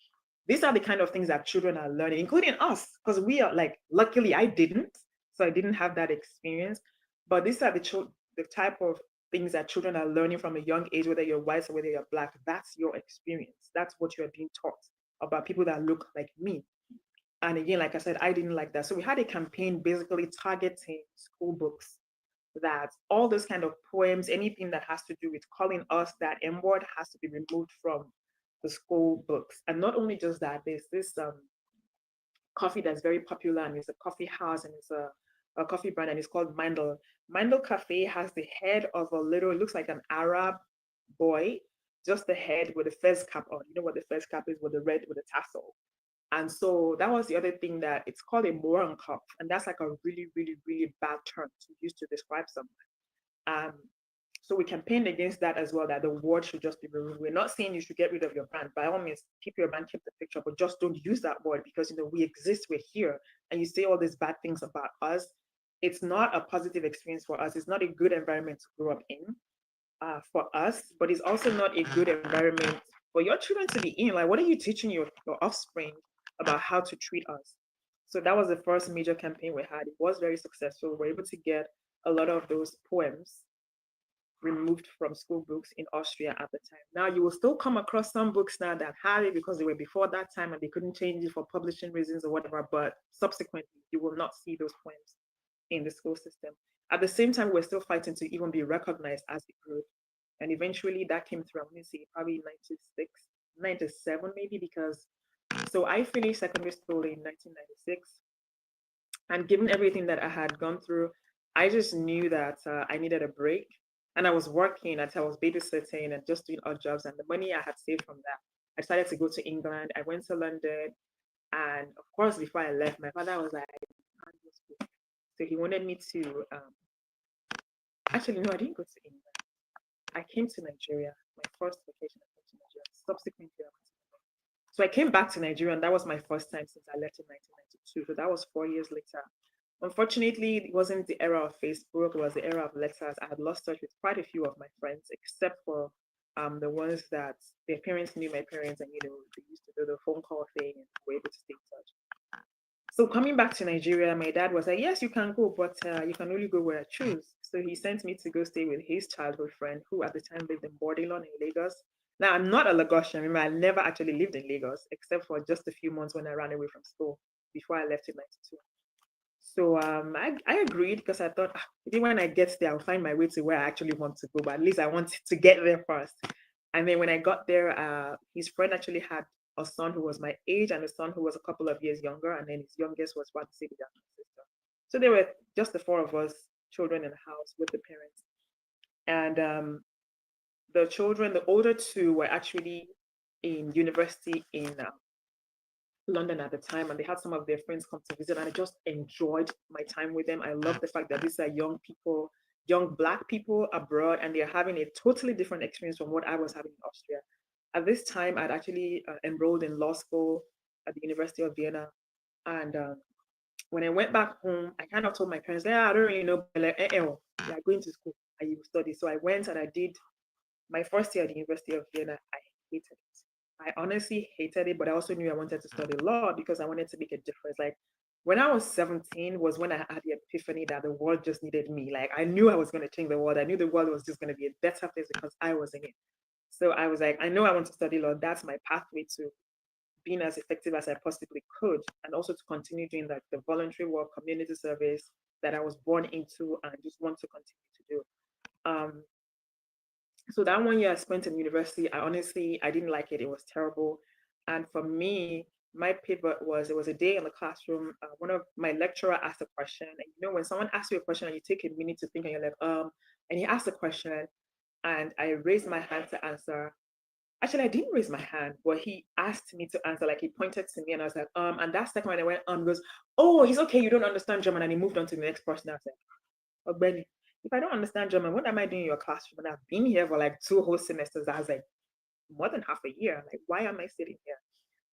These are the kind of things that children are learning, including us, because we are like, luckily I didn't, so I didn't have that experience. But these are the type of things that children are learning from a young age, whether you're white or whether you're black. That's your experience. That's what you're being taught about people that look like me. And again, like I said, I didn't like that. So we had a campaign basically targeting school books, that all those kind of poems, anything that has to do with calling us that M word has to be removed from the school books. And not only just that, there's this coffee that's very popular, and it's a coffee house, and it's a coffee brand, and it's called Mindel. Mindel Cafe has the head of a little, it looks like an Arab boy, just the head with the fez cap on. You know what the fez cap is, with the red with the tassel. And so that was the other thing, that it's called a moron cup, and that's like a really, really, really bad term to use to describe someone. Um, so we campaigned against that as well, that the word should just be removed. We're not saying you should get rid of your brand. By all means, keep your brand, keep the picture, but just don't use that word, because we exist, we're here, and you say all these bad things about us. It's not a positive experience for us. It's not a good environment to grow up in for us, but it's also not a good environment for your children to be in. Like, what are you teaching your offspring about how to treat us? So that was the first major campaign we had. It was very successful. We were able to get a lot of those poems removed from school books in Austria at the time. Now, you will still come across some books now that had it because they were before that time and they couldn't change it for publishing reasons or whatever, but subsequently, you will not see those poems in the school system. At the same time, we're still fighting to even be recognized as a group. And eventually that came through, I'm going to say probably 96, 97 maybe, because so I finished secondary school in 1996. And given everything that I had gone through, I just knew that I needed a break. And I was working, I was babysitting and just doing odd jobs. And the money I had saved from that, I decided to go to England. I went to London. And of course, before I left, my father was like, "You can't go to school." So he wanted me to, actually, no, I didn't go to England. I came to Nigeria, my first vacation, I came to Nigeria. Subsequently, I went to England. So I came back to Nigeria, and that was my first time since I left in 1992. So that was 4 years later. Unfortunately, it wasn't the era of Facebook, it was the era of letters. I had lost touch with quite a few of my friends, except for the ones that their parents knew my parents, and they used to do the phone call thing and were able to stay in touch. So coming back to Nigeria, my dad was like, "Yes, you can go, but you can only go where I choose." So he sent me to go stay with his childhood friend, who at the time lived in Bordelon in Lagos. Now, I'm not a Lagosian. Remember, I never actually lived in Lagos, except for just a few months when I ran away from school before I left in 92. So I agreed, because I thought, maybe when I get there, I'll find my way to where I actually want to go. But at least I wanted to get there first. And then when I got there, his friend actually had a son who was my age and a son who was a couple of years younger. And then his youngest was about to say the younger sister. So there were just the four of us children in the house with the parents. And the children, the older two, were actually in university in London at the time, and they had some of their friends come to visit, and I just enjoyed my time with them. I love the fact that these are young people, young Black people abroad, and they're having a totally different experience from what I was having in Austria. At this time, I'd actually enrolled in law school at the University of Vienna, and when I went back home, I kind of told my parents, "Yeah, I don't really know, but like, yeah, going to school, I will study." So I went and I did my first year at the University of Vienna. I hated it. I honestly hated it, but I also knew I wanted to study law because I wanted to make a difference. Like when I was 17 was when I had the epiphany that the world just needed me. Like I knew I was going to change the world. I knew the world was just going to be a better place because I was in it. So I was like, I know I want to study law. That's my pathway to being as effective as I possibly could, and also to continue doing like the voluntary work, community service, that I was born into and just want to continue to do. Um, so that 1 year I spent in university, I didn't like it. It was terrible. And for me, my pivot was it was a day in the classroom. One of my lecturer asked a question, and when someone asks you a question and you take a minute to think, and you're like, and he asked a question, and I raised my hand to answer. Actually, I didn't raise my hand, but he asked me to answer. Like he pointed to me, and I was like, and that second when I went, he goes, oh, it's okay, you don't understand German, and he moved on to the next person. I was like, oh, Benny, if I don't understand German, what am I doing in your classroom? And I've been here for like 2 whole semesters. I was like, more than half a year. Like, why am I sitting here?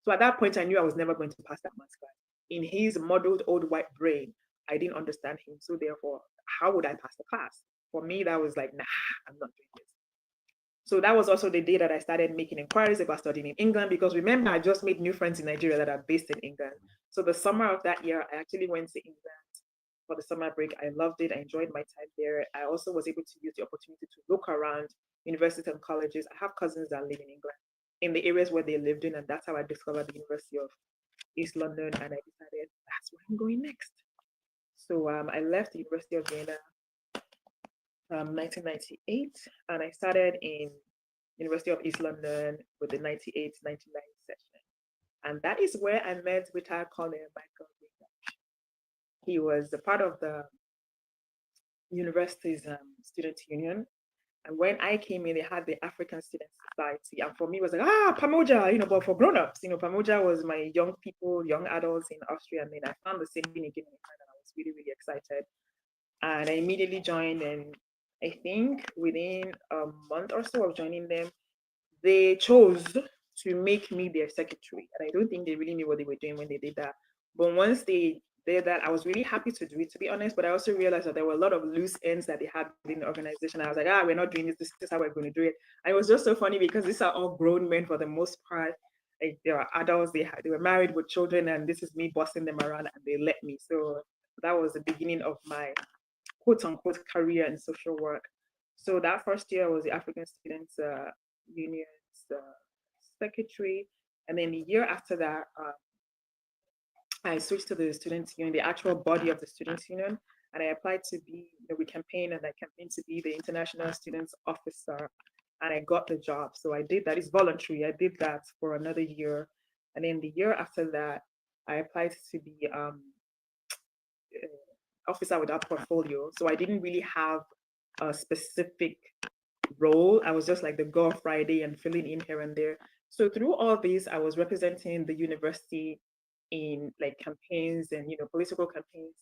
So at that point, I knew I was never going to pass that maths class. In his muddled old white brain, I didn't understand him. So therefore, how would I pass the class? For me, that was like, nah, I'm not doing this. So that was also the day that I started making inquiries about studying in England because remember, I just made new friends in Nigeria that are based in England. So the summer of that year, I actually went to England for the summer break. I loved it. I enjoyed my time there. I also was able to use the opportunity to look around universities and colleges. I have cousins that live in England in the areas where they lived in, and that's how I discovered the University of East London. And I decided that's where I'm going next. So I left the University of Vienna 1998, and I started in University of East London with the 98-99 session. And that is where I met retired Colonel Michael Greenwich. He was a part of the university's student union. And when I came in, they had the African Student Society. And for me, it was like, Pamoja, but for grown-ups, Pamoja was my young people, young adults in Austria. And then I found the same thing again in Canada. I was really, really excited. And I immediately joined. And I think within a month or so of joining them, they chose to make me their secretary. And I don't think they really knew what they were doing when they did that. But once they did that, I was really happy to do it, to be honest. But I also realized that there were a lot of loose ends that they had within the organization. I was like, we're not doing this. This is how we're going to do it. And it was just so funny because these are all grown men for the most part. Like, they were adults. They were married with children, and this is me bossing them around, and they let me. So that was the beginning of my quote unquote career in social work. So that first year was the African Students Union's secretary, and then the year after that, I switched to the students' union, the actual body of the students' union, and I applied to be. We campaigned, and I campaigned to be the international students officer, and I got the job. So I did that. It's voluntary. I did that for another year, and then the year after that, I applied to be officer without portfolio. So I didn't really have a specific role. I was just like the girl Friday and filling in here and there. So through all this, I was representing the university in like campaigns and political campaigns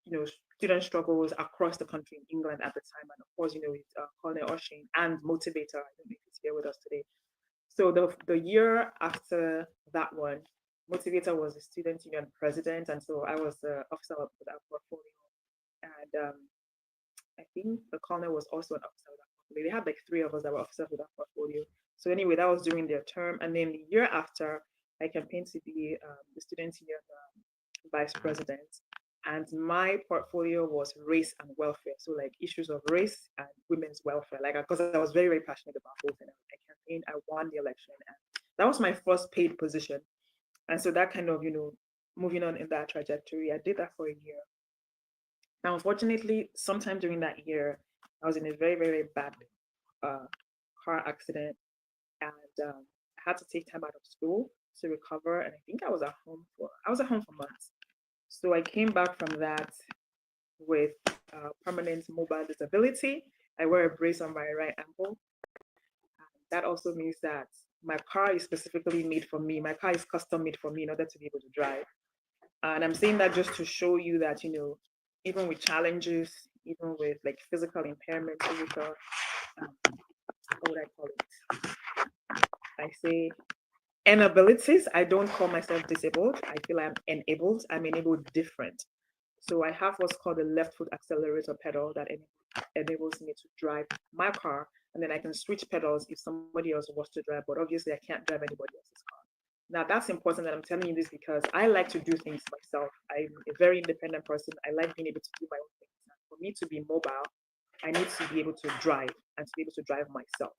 and student struggles across the country in England at the time, and of course with Colonel Oshin and Motivator. I don't know if he's here with us today. So the year after that one, Motivator was the student union president, and so I was the officer of that portfolio. And I think the colonel was also an officer with that portfolio. They had like three of us that were officers with that portfolio. So anyway, that was during their term, and then the year after, I campaigned to be the student union vice president, and my portfolio was race and welfare. So like issues of race and women's welfare, like because I was very, very passionate about both, and I campaigned, I won the election, and that was my first paid position. And so that kind of moving on in that trajectory, I did that for a year. Now, unfortunately, sometime during that year, I was in a very, very bad car accident, and I had to take time out of school to recover. And I think I was at home for months. So I came back from that with permanent mobile disability. I wear a brace on my right ankle. That also means that my car is specifically made for me. My car is custom made for me in order to be able to drive. And I'm saying that just to show you that, even with challenges, even with like physical impairment, physical, what would I call it? I say inabilities. I don't call myself disabled. I feel I'm enabled. I'm enabled different. So I have what's called a left foot accelerator pedal that enables me to drive my car, and then I can switch pedals if somebody else wants to drive, but obviously I can't drive anybody else's car. Now that's important that I'm telling you this because I like to do things myself. I'm a very independent person. I like being able to do my own things. And for me to be mobile, I need to be able to drive and to be able to drive myself.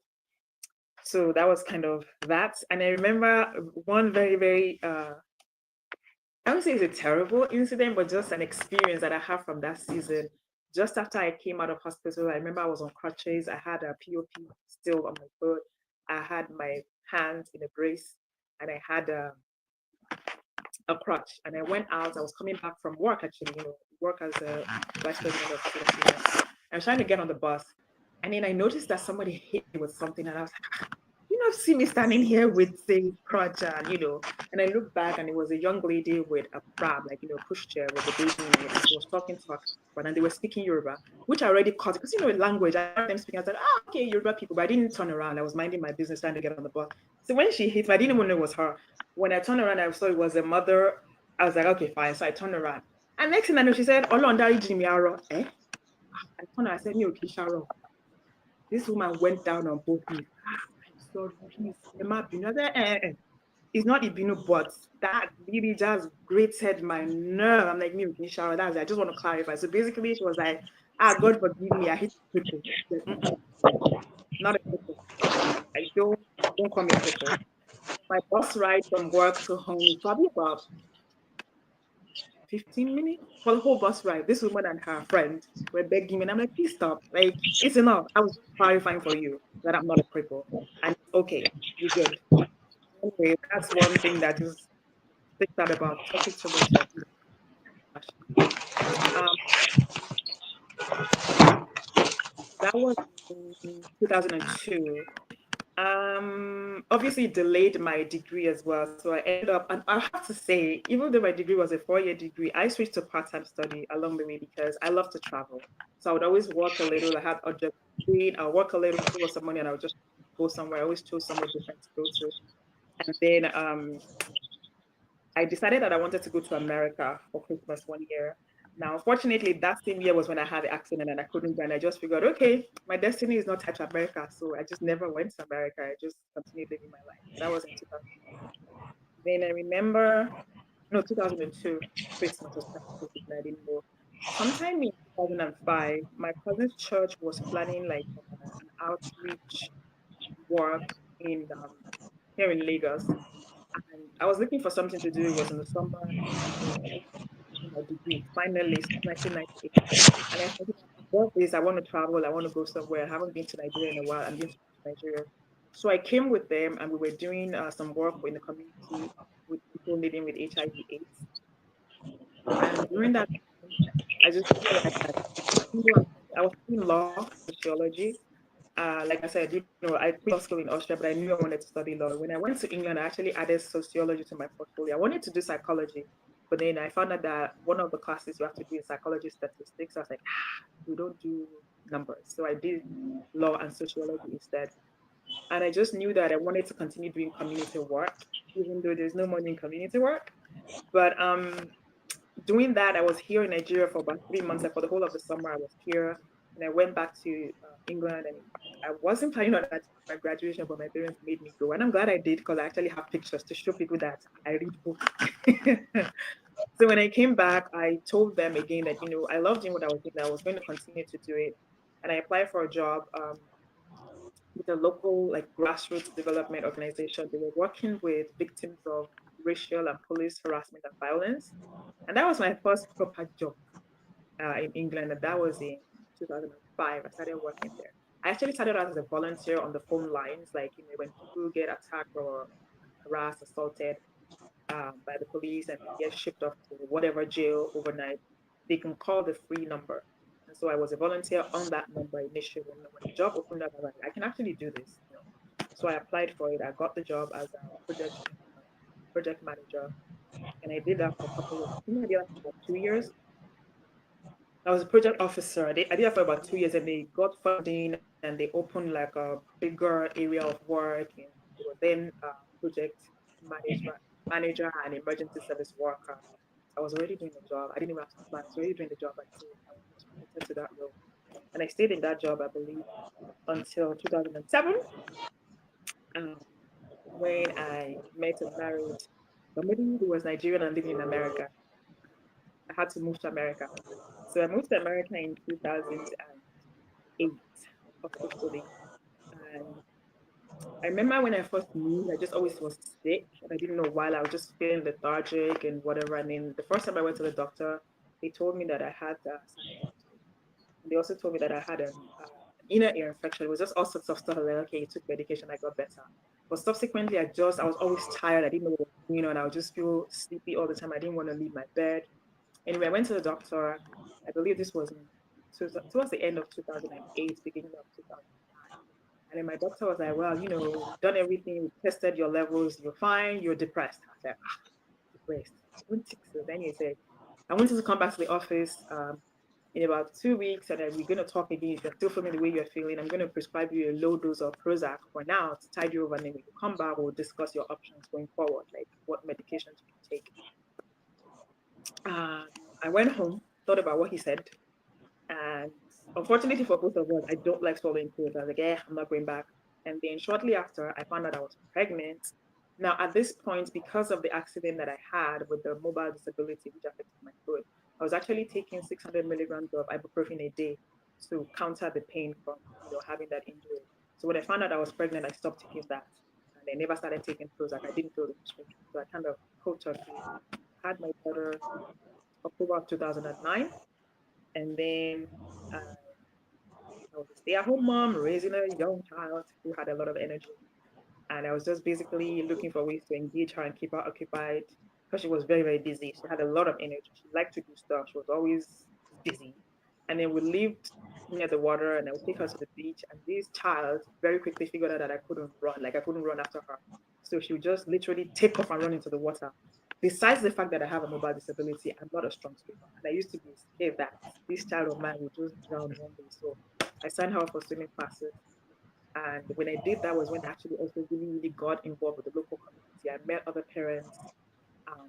So that was kind of that. And I remember one very, very, I would won't say it's a terrible incident, but just an experience that I have from that season. Just after I came out of hospital, I remember I was on crutches. I had a POP still on my foot. I had my hands in a brace, and I had a crutch. And I went out. I was coming back from work, actually, work as a vice president of student union. I was trying to get on the bus, and then I noticed that somebody hit me with something, and I was like, see me standing here with the crutch and I looked back and it was a young lady with a pram, like, pushchair with a baby in it. And she was talking to her husband and they were speaking Yoruba, which I already caught because, language, I heard them speaking. I was like, okay, Yoruba people, but I didn't turn around. I was minding my business trying to get on the bus. So when she hit me, I didn't even know it was her. When I turned around, I saw it was a mother. I was like, okay, fine. So I turned around. And next thing I know, she said, Olondari Jimiaro, eh? I turned around, I said, Mio Kisharo. This woman went down on both knees. I'm sorry, please. Emma Binu. It's not Ibinu, but that really just grated my nerve. I'm like, me, shower. That's it. I just want to clarify. So basically, she was like, God forgive me. I hate people. Not a people. I don't call me a people. My bus ride from work to home is probably about 15 minutes for the whole bus ride. This woman and her friend were begging me, and I'm like, please stop. Like, it's enough. I was clarifying for you that I'm not a cripple. And okay, you're good. Anyway, that's one thing that just sticks out about talking too much. Um, that was in 2002. Obviously delayed my degree as well. So I ended up, and I have to say, even though my degree was a 4-year degree, I switched to part-time study along the way because I love to travel. So I would always work a little. I had object doing. I'll work a little, save up some money, and I would just go somewhere. I always chose somewhere different to go to. And then I decided that I wanted to go to America for Christmas one year. Now, unfortunately, that same year was when I had the accident and I couldn't go. And I just figured, okay, my destiny is not touch America. So I just never went to America. I just continued living my life. That was in 2000. Then I remember, no, 2002, Christmas was Christmas, and I didn't go. Sometime in 2005, my cousin's church was planning like an outreach work in here in Lagos. And I was looking for something to do. It was in the summer. My degree, finally, 1998. And I said, what is, I want to travel, I want to go somewhere. I haven't been to Nigeria in a while. I'm going to Nigeria. So I came with them and we were doing some work in the community with people living with HIV/AIDS. And during that time, I just realized that I was doing law, sociology. Like I said, I quit law school in Austria, but I knew I wanted to study law. When I went to England, I actually added sociology to my portfolio. I wanted to do psychology, but then I found out that one of the classes you have to do is psychology statistics. So I was like, we don't do numbers. So I did law and sociology instead. And I just knew that I wanted to continue doing community work, even though there's no money in community work. But doing that, I was here in Nigeria for about 3 months. And for the whole of the summer, I was here. And I went back to England. And I wasn't planning on that my graduation, but my parents made me go. And I'm glad I did because I actually have pictures to show people that I read books. So when I came back, I told them again that, I loved doing what I was doing. I was going to continue to do it. And I applied for a job with a local, like, grassroots development organization. They were working with victims of racial and police harassment and violence. And that was my first proper job in England. And that was in 2005. I started working there. I actually started out as a volunteer on the phone lines, like, when people get attacked or harassed, assaulted by the police and get shipped off to whatever jail overnight, they can call the free number. And so I was a volunteer on that number initially. When the job opened up, I was like, I can actually do this. So I applied for it. I got the job as a project manager, and I did that for a couple of. I think I did that for about 2 years. I was a project officer. I did that for about 2 years, and they got funding, and they opened like a bigger area of work. And they were then project manager and emergency service worker. I was already doing the job. I didn't even have to apply. I was already doing the job until I was promoted to that role. And I stayed in that job, I believe, until 2007, um, when I met and married somebody who was Nigerian and living in America. I had to move to America. So I moved to America in 2008 officially. And I remember when I first moved, I just always was sick. And I didn't know why. I was just feeling lethargic and whatever. And then the first time I went to the doctor, they told me that I had sinusitis. And they also told me that I had an inner ear infection. It was just all sorts of stuff. Like, okay, you took medication, I got better. But subsequently, I was always tired. I didn't know what was going on. I would just feel sleepy all the time. I didn't want to leave my bed. Anyway, I went to the doctor. I believe this was towards the end of 2008, beginning of 2009. And then my doctor was like, well, we've done everything. We've tested your levels. You're fine. You're depressed. I was like, depressed. I wouldn't think so. Then he said, I wanted to come back to the office in about 2 weeks, and then we're going to talk again. If you're still feeling the way you're feeling, I'm going to prescribe you a low dose of Prozac for now to tide you over. And then when you come back, we'll discuss your options going forward, like what medications you can take. Um, I went home, thought about what he said, and unfortunately for both of us, I don't like swallowing pills. I was like, I'm not going back. And then shortly after, I found out I was pregnant. Now, at this point, because of the accident that I had with the mobile disability, which affected my foot, I was actually taking 600 milligrams of ibuprofen a day to counter the pain from having that injury. So when I found out I was pregnant, I stopped taking that, and I never started taking Prozac. I didn't feel the prescription, so I kind of cold turkey had my daughter October of 2009, and then I was a stay-at-home mom raising a young child who had a lot of energy. And I was just basically looking for ways to engage her and keep her occupied because she was very, very busy. She had a lot of energy. She liked to do stuff. She was always busy. And then we lived near the water, and I would take her to the beach. And this child very quickly figured out that I couldn't run, like I couldn't run after her. So she would just literally take off and run into the water. Besides the fact that I have a mobile disability, I'm not a strong swimmer. And I used to be scared that this child of mine would just drown one day. So I signed her up for swimming classes. And when I did that was when I actually also really, really got involved with the local community. I met other parents, um,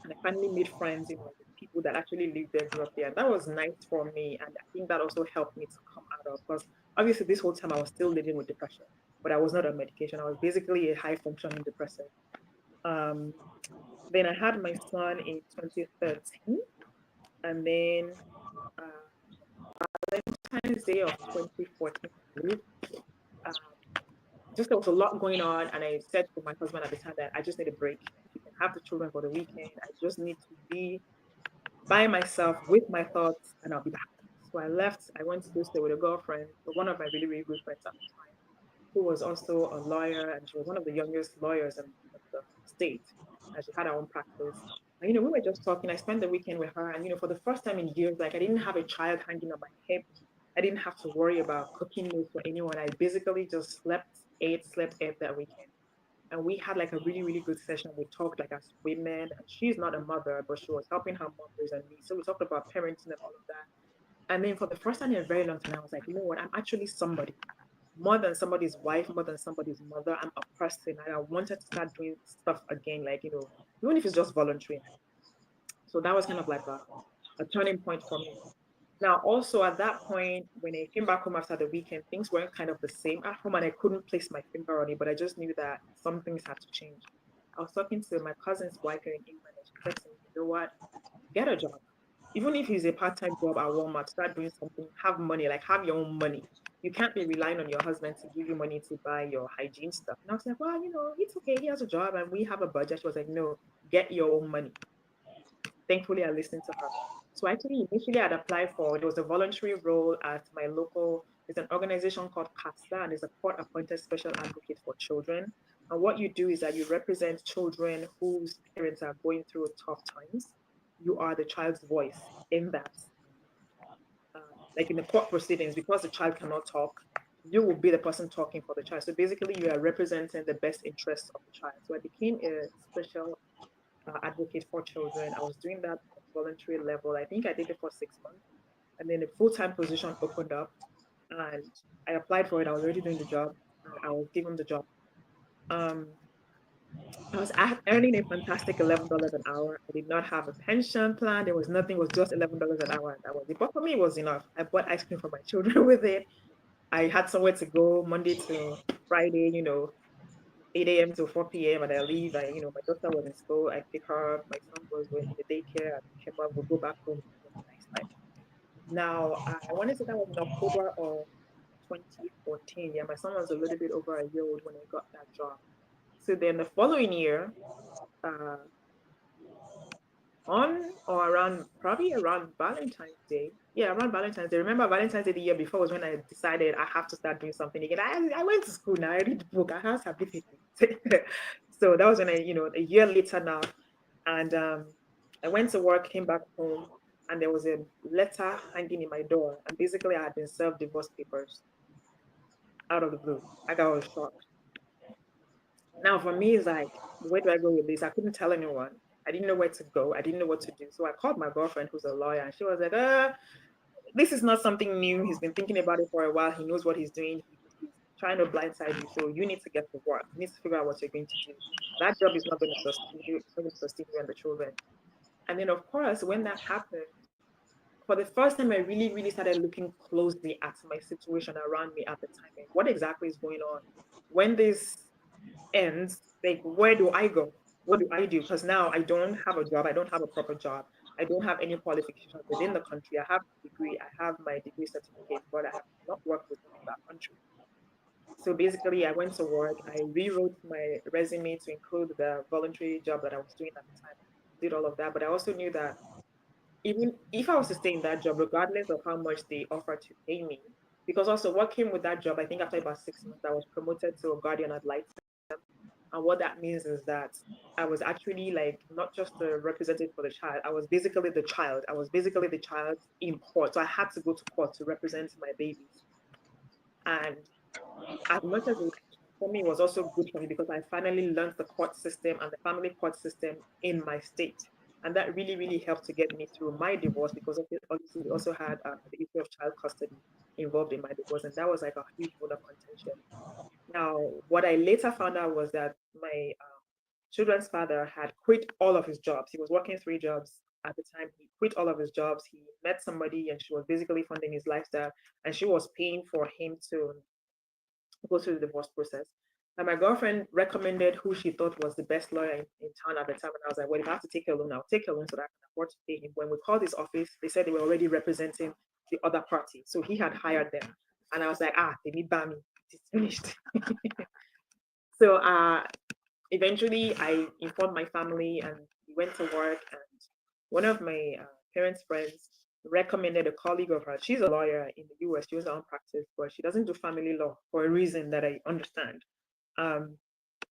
and I finally made friends, with people that actually lived there, grew up there. And that was nice for me. And I think that also helped me to come out of, because obviously this whole time I was still living with depression, but I was not on medication. I was basically a high functioning depressant. Um, then I had my son in 2013, and then uh, Valentine's Day of 2014, um, just there was a lot going on, and I said to my husband at the time that I just need a break. If you can have the children for the weekend, I just need to be by myself with my thoughts, and I'll be back. So I left. I went to go stay with a girlfriend, one of my really, really good friends at the time, who was also a lawyer, and she was one of the youngest lawyers in the state, and she had her own practice. And, we were just talking. I spent the weekend with her, and for the first time in years, like I didn't have a child hanging on my hip. I didn't have to worry about cooking meals for anyone. I basically just slept, ate that weekend. And we had like a really, really good session. We talked like as women. And she's not a mother, but she was helping her mom raise me. So we talked about parenting and all of that. And then for the first time in a very long time, I was like, you know what? I'm actually somebody. More than somebody's wife, more than somebody's mother. I'm a person. And I wanted to start doing stuff again, like, even if it's just voluntary. So that was kind of like a turning point for me. Now, also at that point, when I came back home after the weekend, things weren't kind of the same at home, and I couldn't place my finger on it, but I just knew that some things had to change. I was talking to my cousin's wife here in England, and she said to me, you know what? Get a job. Even if it's a part time job at Walmart, start doing something, have money, like have your own money. You can't be relying on your husband to give you money to buy your hygiene stuff. And I was like, well, it's okay. He has a job and we have a budget. She was like, no, get your own money. Thankfully, I listened to her. So actually, initially, I'd applied for, there was a voluntary role at my local, there's an organization called CASA, and it's a court-appointed special advocate for children. And what you do is that you represent children whose parents are going through tough times. You are the child's voice in that. Like in the court proceedings, because the child cannot talk, you will be the person talking for the child. So basically, you are representing the best interests of the child. So I became a special advocate for children. I was doing that at voluntary level. I think I did it for 6 months. And then a full-time position opened up and I applied for it. I was already doing the job and I was given the job. Um, I was earning a fantastic $11 an hour. I did not have a pension plan. There was nothing. It was just $11 an hour. And that was it. But for me, it was enough. I bought ice cream for my children with it. I had somewhere to go Monday to Friday, 8 a.m. to 4 p.m. and I leave. My daughter was in school. I pick her up. My son was in the daycare. I pick him up. We'll go back home. It was a nice life. Now, I want to say that was in October of 2014. Yeah, my son was a little bit over a year old when I got that job. So then the following year, uh, on or around, probably around Valentine's Day. Yeah, around Valentine's Day. Remember Valentine's Day the year before was when I decided I have to start doing something again. I went to school now. I read book. I have certificate. So that was when a year later now, and I went to work, came back home, and there was a letter hanging in my door, and basically I had been served divorce papers out of the blue. Like I was shocked. Now for me, it's like, where do I go with this? I couldn't tell anyone. I didn't know where to go. I didn't know what to do. So I called my girlfriend, who's a lawyer, and she was like, this is not something new. He's been thinking about it for a while. He knows what he's doing. He's trying to blindside you. So you need to get to work. You need to figure out what you're going to do. That job is not going to sustain you. It's not going to sustain you and the children. And then, of course, when that happened, for the first time, I really, really started looking closely at my situation around me at the time and what exactly is going on. When this ends, like, where do I go? What do I do? Because now I don't have a job. I don't have a proper job. I don't have any qualifications within the country. I have a degree. I have my degree certificate, but I have not worked within that country. So basically, I went to work. I rewrote my resume to include the voluntary job that I was doing at the time. Did all of that, but I also knew that even if I was to stay in that job, regardless of how much they offered to pay me, because also what came with that job, I think after about 6 months, I was promoted to a guardian ad litem. And what that means is that I was actually like not just a representative for the child, I was basically the child. I was basically the child in court. So I had to go to court to represent my babies. And as much as for me, it was also good for me because I finally learned the court system and the family court system in my state. And that really, really helped to get me through my divorce because obviously we also had the issue of child custody involved in my divorce. And that was like a huge bone of contention. Now, what I later found out was that my children's father had quit all of his jobs. He was working 3 jobs at the time. He quit all of his jobs. He met somebody and she was basically funding his lifestyle and she was paying for him to go through the divorce process. And my girlfriend recommended who she thought was the best lawyer in town at the time. And I was like, well, if I have to take a loan, I'll take a loan so that I can afford to pay him. When we called his office, they said they were already representing the other party. So he had hired them. And I was like, they need Bami. It's finished. So eventually I informed my family and we went to work. And one of my parents' friends recommended a colleague of hers. She's a lawyer in the US. She has her own practice, but she doesn't do family law for a reason that I understand. Um,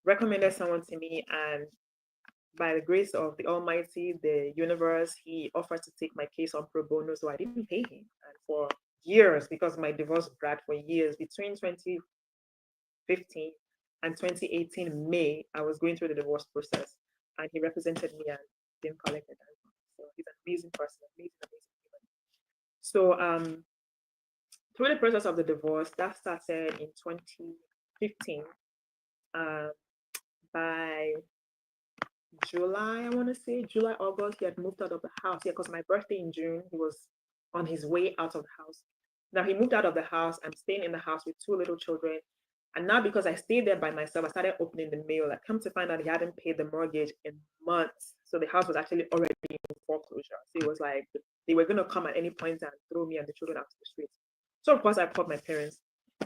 recommended someone to me, and by the grace of the Almighty, the universe, he offered to take my case on pro bono, so I didn't pay him. And for years, because my divorce dragged for years, between 2015 and 2018 May, I was going through the divorce process, and he represented me and didn't collect a dime. So he's an amazing person, amazing, amazing human. So through the process of the divorce, that started in 2015. Uh, by July, I want to say July, August, he had moved out of the house. Yeah, because my birthday in June, he was on his way out of the house. Now he moved out of the house. I'm staying in the house with 2 little children. And now because I stayed there by myself, I started opening the mail. I come to find out he hadn't paid the mortgage in months. So the house was actually already in foreclosure. So it was like they were going to come at any point and throw me and the children out to the streets. So of course I called my parents.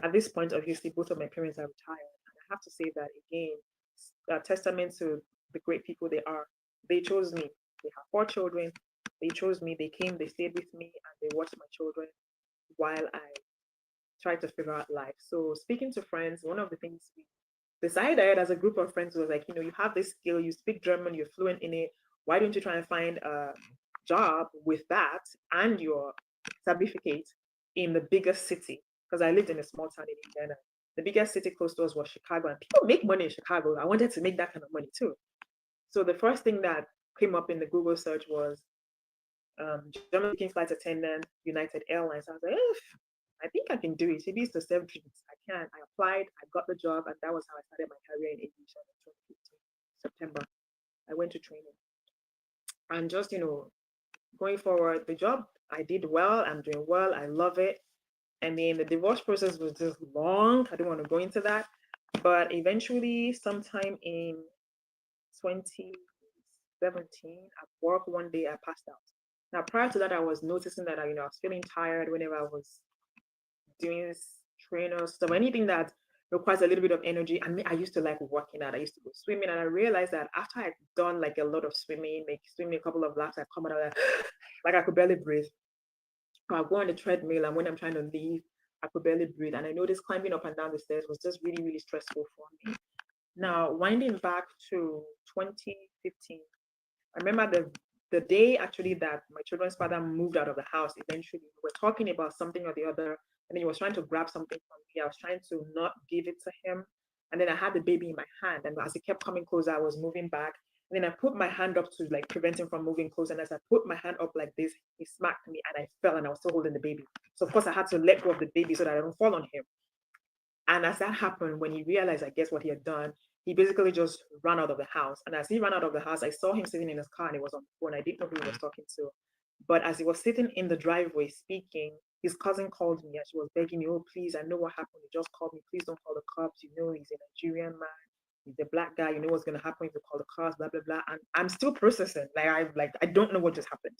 At this point, obviously, both of my parents are retired. And I have to say that again, a testament to the great people they are. They chose me. They have 4 children. They chose me. They came, they stayed with me, and they watched my children while I tried to figure out life. So speaking to friends, one of the things we decided as a group of friends was like, you have this skill, you speak German, you're fluent in it. Why don't you try and find a job with that and your certificate in the biggest city? Because I lived in a small town in Indiana. The biggest city close to us was Chicago, and people make money in Chicago. I wanted to make that kind of money too. So the first thing that came up in the Google search was German speaking flight attendant, United Airlines. I was like, I think I can do it. Maybe it's to serve drinks. I can. I applied, I got the job, and that was how I started my career in aviation in 2015, September. I went to training. And just, going forward, the job I did well, I'm doing well, I love it. And then the divorce process was just long. I don't want to go into that. But eventually, sometime in 2017, at work one day, I passed out. Now, prior to that, I was noticing that I was feeling tired whenever I was doing trainers, stuff, anything that requires a little bit of energy. I mean, I used to like working out. I used to go swimming, and I realized that after I'd done like a lot of swimming, like swimming a couple of laps, I come out of that like I could barely breathe. I'll go on the treadmill, and when I'm trying to leave, I could barely breathe. And I noticed climbing up and down the stairs was just really, really stressful for me. Now, winding back to 2015, I remember the day actually that my children's father moved out of the house. Eventually, we were talking about something or the other, and he was trying to grab something from me. I was trying to not give it to him, and then I had the baby in my hand, and as he kept coming closer, I was moving back. And then I put my hand up to like prevent him from moving closer. And as I put my hand up like this, he smacked me, and I fell, and I was still holding the baby. So of course I had to let go of the baby so that I don't fall on him. And as that happened, when he realized, I guess, what he had done, he basically just ran out of the house. And as he ran out of the house, I saw him sitting in his car and he was on the phone. I didn't know who he was talking to. But as he was sitting in the driveway speaking, his cousin called me and she was begging me, oh, please, I know what happened. He just called me. Please don't call the cops. You know, he's a Nigerian man. He's a black guy. You know what's going to happen if you call the cops, blah, blah, blah. And I'm still processing. I don't know what just happened.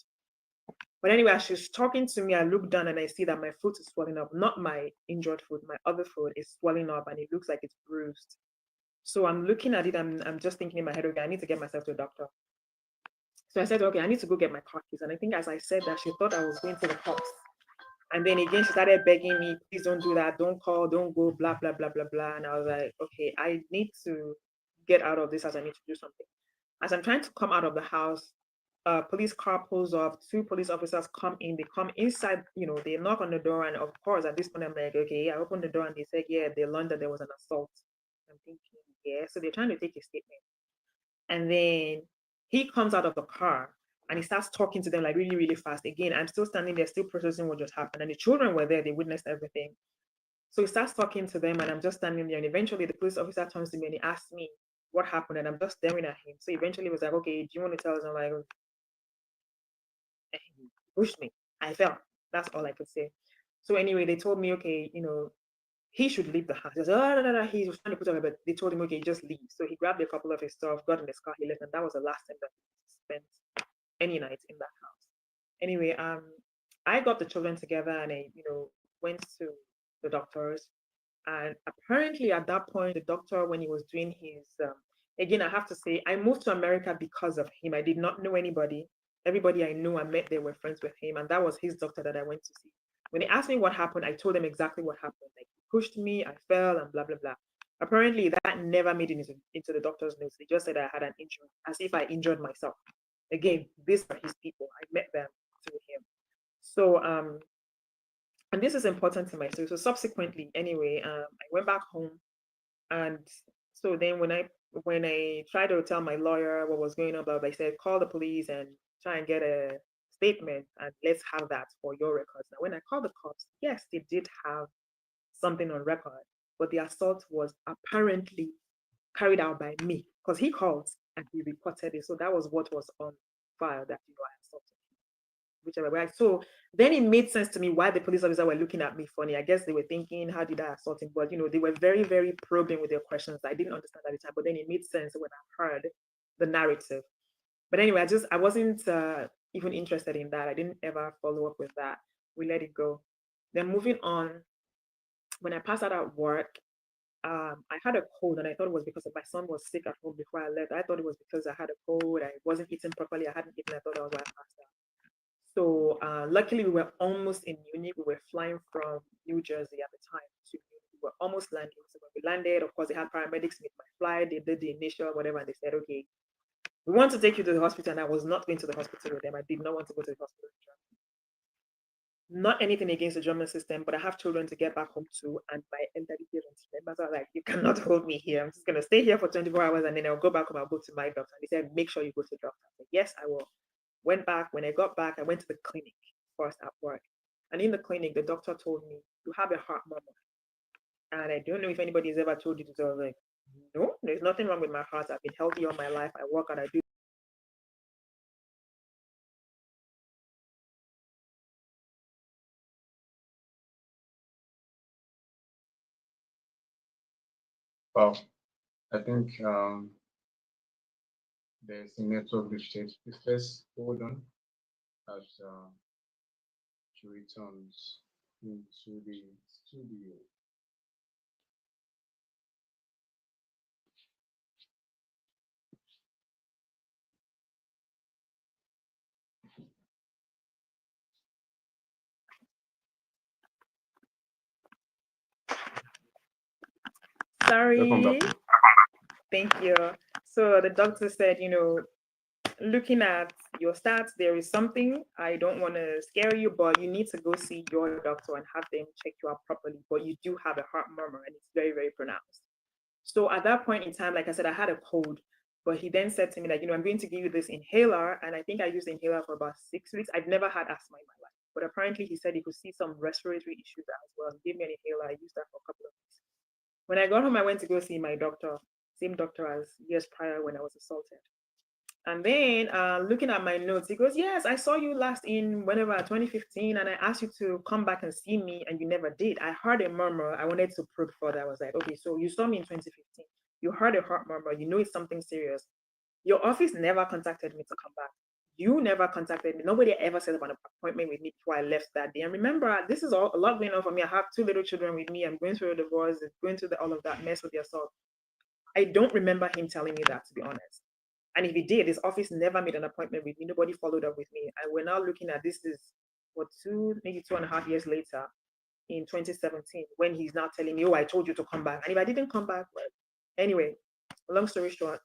But anyway, as she's talking to me, I look down and I see that my foot is swelling up. Not my injured foot, my other foot is swelling up and it looks like it's bruised. So I'm looking at it, I'm just thinking in my head, okay, I need to get myself to a doctor. So I said, okay, I need to go get my car keys. And I think as I said that, she thought I was going to the cops. And then again, she started begging me, please don't do that, don't call, don't go, blah, blah, blah, blah, blah. And I was like, okay, I need to get out of this as I need to do something. As I'm trying to come out of the house, a police car pulls up, two police officers come in, they come inside, they knock on the door. And of course, at this point, I'm like, okay, I opened the door and they said, yeah, they learned that there was an assault. I'm thinking, yeah, so they're trying to take a statement. And then he comes out of the car and he starts talking to them like really, really fast. Again, I'm still standing there, still processing what just happened. And the children were there, they witnessed everything. So he starts talking to them and I'm just standing there. And eventually the police officer turns to me and he asks me what happened. And I'm just staring at him. So eventually he was like, okay, do you want to tell us? I'm like, he pushed me. I fell. That's all I could say. So anyway, they told me, okay, he should leave the house. He was, oh, no, no, no. He was trying to put up, but they told him, okay, just leave. So he grabbed a couple of his stuff, got in his car, he left, and that was the last time that he spent any night in that house. Anyway, I got the children together and I, went to the doctors. And apparently at that point, the doctor, when he was doing his, again, I have to say, I moved to America because of him. I did not know anybody. Everybody I knew I met, they were friends with him. And that was his doctor that I went to see. When they asked me what happened, I told them exactly what happened. Like, he pushed me, I fell, and blah, blah, blah. Apparently, that never made it into the doctor's notes. They just said I had an injury, as if I injured myself. Again, these are his people. I met them through him. So, and this is important to my story. So subsequently, anyway, I went back home, and so then when I tried to tell my lawyer what was going on, blah, blah, I said call the police and try and get a statement, and let's have that for your records. Now, when I called the cops, yes, they did have something on record, but the assault was apparently carried out by me because he called and he reported it. So that was what was on file that I assaulted whichever way. So then it made sense to me why the police officer were looking at me funny. I guess they were thinking, how did I assault him? But they were very, very probing with their questions. I didn't understand at the time, but then it made sense when I heard the narrative. But anyway, I wasn't even interested in that. I didn't ever follow up with that. We let it go. Then moving on, when I passed out at work, I had a cold and I thought it was because my son was sick at home before I left. I thought it was because I had a cold. I wasn't eating properly. I hadn't eaten. I thought that was why I passed out. So luckily, we were almost in Munich. We were flying from New Jersey at the time to Munich. We were almost landing. So when we landed, of course, they had paramedics make my flight. They did the initial whatever, and they said, okay, we want to take you to the hospital. And I was not going to the hospital with them. I did not want to go to the hospital in Germany. Not anything against the German system, but I have children to get back home to, and my elderly parents. Members are like, you cannot hold me here. I'm just gonna stay here for 24 hours, and then I'll go back home. I'll go to my doctor. And they said, make sure you go to the doctor. I said, yes, I will. Went back. When I got back, I went to the clinic first at work. And in the clinic, the doctor told me, you have a heart murmur. And I don't know if anybody has ever told you this. I was like, no, there's nothing wrong with my heart. I've been healthy all my life. I work and I do. Well, I think there's a network glitch. Please first hold on as she returns into the studio. Welcome back. Sorry. Thank you. So the doctor said, looking at your stats, there is something. I don't want to scare you, but you need to go see your doctor and have them check you out properly. But you do have a heart murmur and it's very, very pronounced. So at that point in time, like I said, I had a cold, but he then said to me, like, I'm going to give you this inhaler. And I think I used the inhaler for about 6 weeks. I've never had asthma in my life, but apparently he said he could see some respiratory issues as well. He gave me an inhaler. I used that for a couple of weeks. When I got home, I went to go see my doctor, same doctor as years prior when I was assaulted. And then looking at my notes, he goes, yes, I saw you last in whenever 2015, and I asked you to come back and see me, and you never did. I heard a murmur. I wanted to probe further. I was like, okay, so you saw me in 2015. You heard a heart murmur. You know it's something serious. Your office never contacted me to come back. You never contacted me. Nobody ever set up an appointment with me before I left that day. And remember, this is all a lot going on for me. I have two little children with me. I'm going through a divorce, going through all of that mess with the assault. I don't remember him telling me that, to be honest. And if he did, his office never made an appointment with me. Nobody followed up with me. And we're now looking at this is what maybe 2.5 years later in 2017, when he's now telling me, oh, I told you to come back. And if I didn't come back, well, anyway, long story short,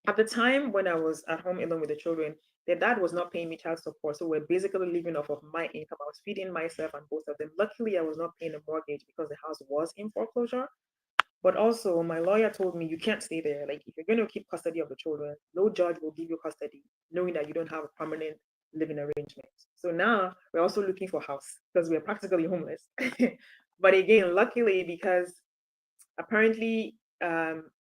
at the time when I was at home alone with the children, their dad was not paying me child support. So we're basically living off of my income. I was feeding myself and both of them. Luckily, I was not paying a mortgage because the house was in foreclosure. But also, my lawyer told me you can't stay there. Like, if you're going to keep custody of the children, no judge will give you custody, knowing that you don't have a permanent living arrangement. So now we're also looking for a house because we're practically homeless. But again, luckily, because apparently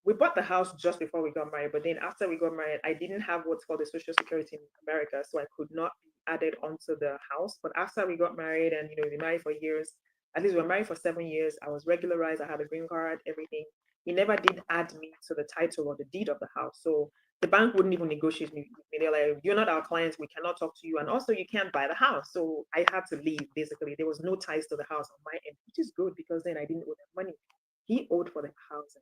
we bought the house just before we got married, but then after we got married, I didn't have what's called the social security in America, so I could not be added onto the house. But after we got married and we were married for years, at least we were married for 7 years, I was regularized, I had a green card, everything. He never did add me to the title or the deed of the house. So the bank wouldn't even negotiate with me. They're like, you're not our clients, we cannot talk to you, and also you can't buy the house. So I had to leave. Basically, there was no ties to the house on my end, which is good because then I didn't owe them money. He owed for the housing.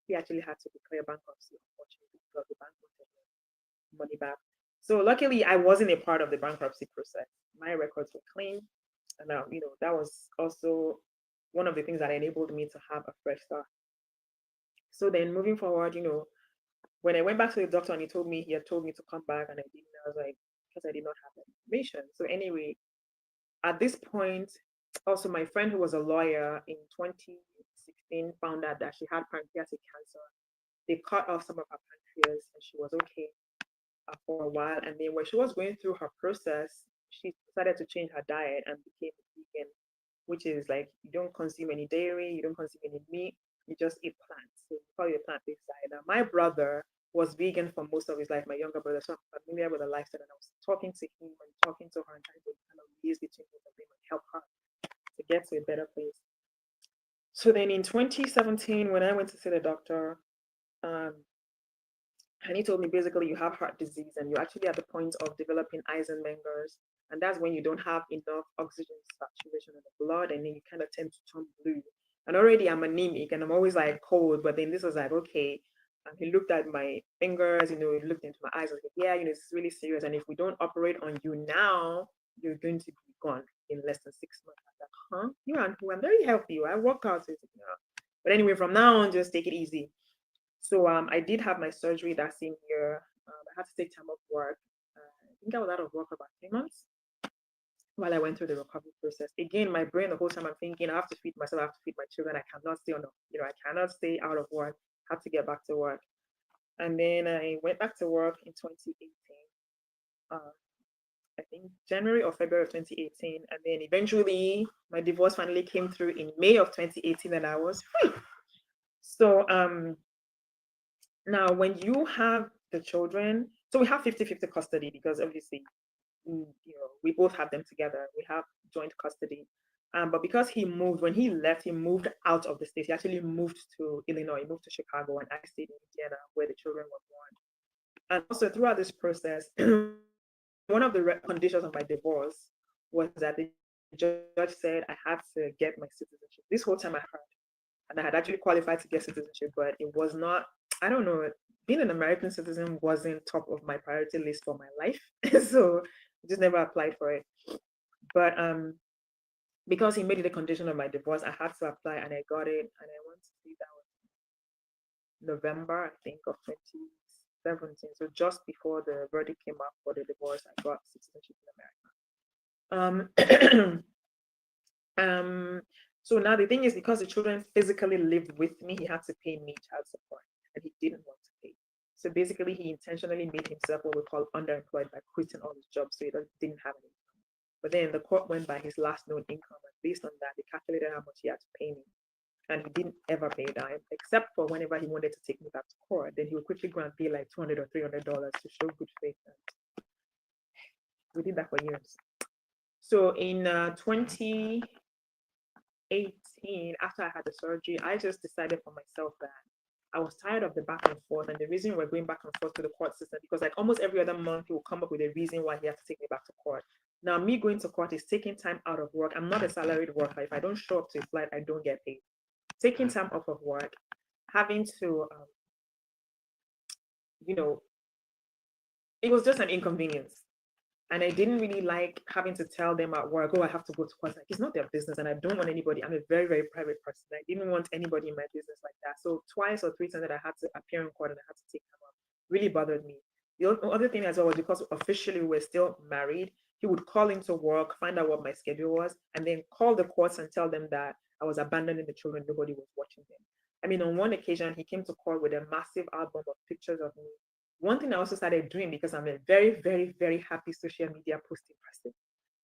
He actually had to declare bankruptcy, unfortunately, because the bank wanted money back. So luckily, I wasn't a part of the bankruptcy process. My records were clean, and that was also one of the things that enabled me to have a fresh start. So then, moving forward, when I went back to the doctor and he had told me to come back, and I didn't. I was like, because I did not have the information. So anyway, at this point, also my friend who was a lawyer in 2016 found out that she had pancreatic cancer. They cut off some of her pancreas and she was okay for a while. And then when she was going through her process, she decided to change her diet and became vegan, which is like you don't consume any dairy, you don't consume any meat, you just eat plants. So you call it a plant-based diet. Now, my brother was vegan for most of his life, my younger brother, so I'm familiar with the lifestyle. And I was talking to him and talking to her and trying to kind of liaise between both of them and help her to get to a better place. So then in 2017, when I went to see the doctor, um, and he told me basically you have heart disease and you're actually at the point of developing Eisenmenger's. And that's when you don't have enough oxygen saturation in the blood and then you kind of tend to turn blue. And already I'm anemic and I'm always like cold, but then this was like, okay. And he looked at my fingers, he looked into my eyes. I was like, yeah, it's really serious. And if we don't operate on you now, you're going to be gone in less than 6 months. I was like, huh? You and who? I'm very healthy. I work out. But anyway, from now on, just take it easy. So I did have my surgery that same year. I had to take time off work. I think I was out of work for about 3 months while I went through the recovery process. Again, my brain the whole time I'm thinking, I have to feed myself, I have to feed my children. I cannot stay I cannot stay out of work. I have to get back to work. And then I went back to work in 2018. I think January or February of 2018. And then eventually my divorce finally came through in May of 2018 and I was free. So now when you have the children, so we have 50-50 custody because obviously we both have them together. We have joint custody. But because when he left, he moved out of the state. He actually moved to Illinois, he moved to Chicago, and I stayed in Indiana where the children were born. And also throughout this process, one of the conditions of my divorce was that the judge said I had to get my citizenship. This whole time I heard, and I had actually qualified to get citizenship, but it was not, I don't know, being an American citizen wasn't top of my priority list for my life. So I just never applied for it. But because he made it a condition of my divorce, I had to apply and I got it. And I want to see that November, I think, of 2017. So just before the verdict came out for the divorce, I got citizenship in America. Um, so now the thing is, because the children physically lived with me, he had to pay me child support, and he didn't want to pay. So basically, he intentionally made himself what we call underemployed by quitting all his jobs, so he didn't have any income. But then the court went by his last known income, and based on that, they calculated how much he had to pay me, and he didn't ever pay a dime, except for whenever he wanted to take me back to court. Then he would quickly go and pay like $200 or $300 to show good faith, and we did that for years. So in 2018, after I had the surgery, I just decided for myself that I was tired of the back and forth. And the reason we're going back and forth to the court system, because like almost every other month, he will come up with a reason why he has to take me back to court. Now, me going to court is taking time out of work. I'm not a salaried worker. If I don't show up to a flight, I don't get paid. Taking time off of work, having to, you know, it was just an inconvenience. And I didn't really like having to tell them at work, oh, I have to go to court. Like, it's not their business. And I don't want anybody. I'm a very, very private person. I didn't want anybody in my business like that. So twice or three times that I had to appear in court and I had to take them up really bothered me. The other thing as well was because officially we were still married, he would call into work, find out what my schedule was, and then call the courts and tell them that I was abandoning the children. Nobody was watching them. I mean, on one occasion, he came to court with a massive album of pictures of me. One thing I also started doing, because I'm a very, very, very happy social media posting person.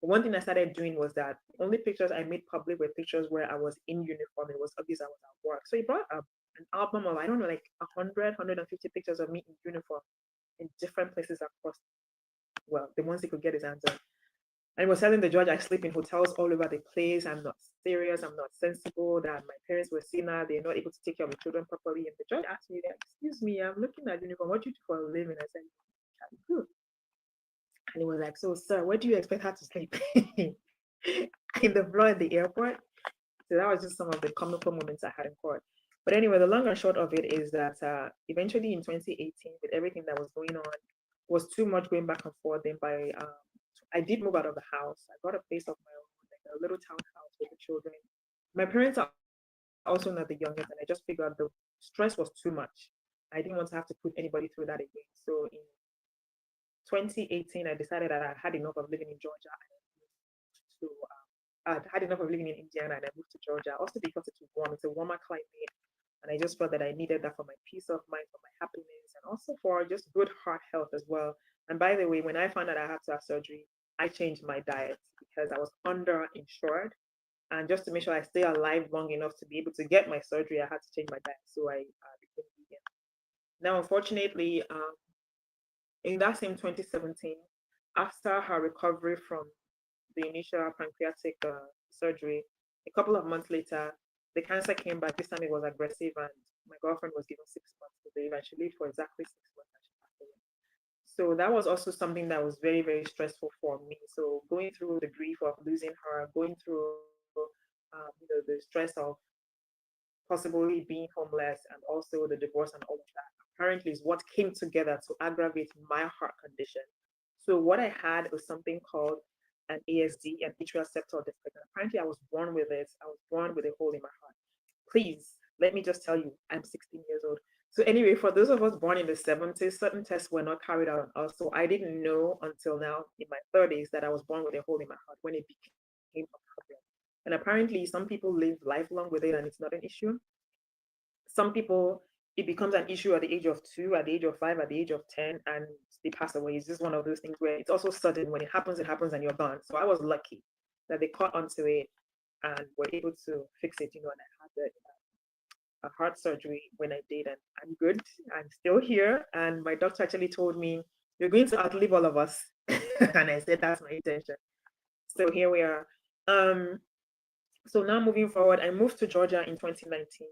One thing I started doing was that the only pictures I made public were pictures where I was in uniform. It was obvious I was at work. So he brought up an album of, I don't know, like 150 pictures of me in uniform in different places across, well, the ones he could get his hands on. And he was telling the judge I sleep in hotels all over the place. I'm not serious. I'm not sensible. That my parents were sinner. They're not able to take care of the children properly. And the judge asked me, excuse me, I'm looking at uniform. What do you do for a living? I said, good. And he was like, so, sir, where do you expect her to sleep? In the floor at the airport? So that was just some of the comical moments I had in court. But anyway, the long and short of it is that eventually in 2018, with everything that was going on, was too much going back and forth. Then I did move out of the house. I got a place of my own, like a little townhouse with the children. My parents are also not the youngest, and I just figured the stress was too much. I didn't want to have to put anybody through that again. So in 2018, I decided that I had enough of living in Georgia and I moved to I'd had enough of living in Indiana and I moved to Georgia. Also because it's warm, it's a warmer climate, and I just felt that I needed that for my peace of mind, for my happiness, and also for just good heart health as well. And by the way, when I found out I had to have surgery, I changed my diet because I was underinsured. And just to make sure I stay alive long enough to be able to get my surgery, I had to change my diet. So I became vegan. Now, unfortunately, in that same 2017, after her recovery from the initial pancreatic surgery, a couple of months later, the cancer came back. This time it was aggressive, and my girlfriend was given 6 months to live, and she lived for exactly 6 months. And she passed away. So that was also something that was very, very stressful for me. So going through the grief of losing her, going through the stress of possibly being homeless, and also the divorce and all of that, apparently is what came together to aggravate my heart condition. So what I had was something called an ASD, an atrial septal defect. And apparently I was born with it. I was born with a hole in my heart. Please, let me just tell you, I'm 16 years old. So anyway, for those of us born in the 70s, certain tests were not carried out on us. So I didn't know until now in my 30s that I was born with a hole in my heart when it became a problem. And apparently some people live lifelong with it and it's not an issue. Some people, it becomes an issue at the age of 2, at the age of 5, at the age of 10, and they pass away. It's just one of those things where it's also sudden. When it happens and you're gone. So I was lucky that they caught onto it and were able to fix it, and I had a heart surgery when I did, and I'm good. I'm still here. And my doctor actually told me, you're going to outlive all of us. And I said, that's my intention. So here we are. So now moving forward, I moved to Georgia in 2019.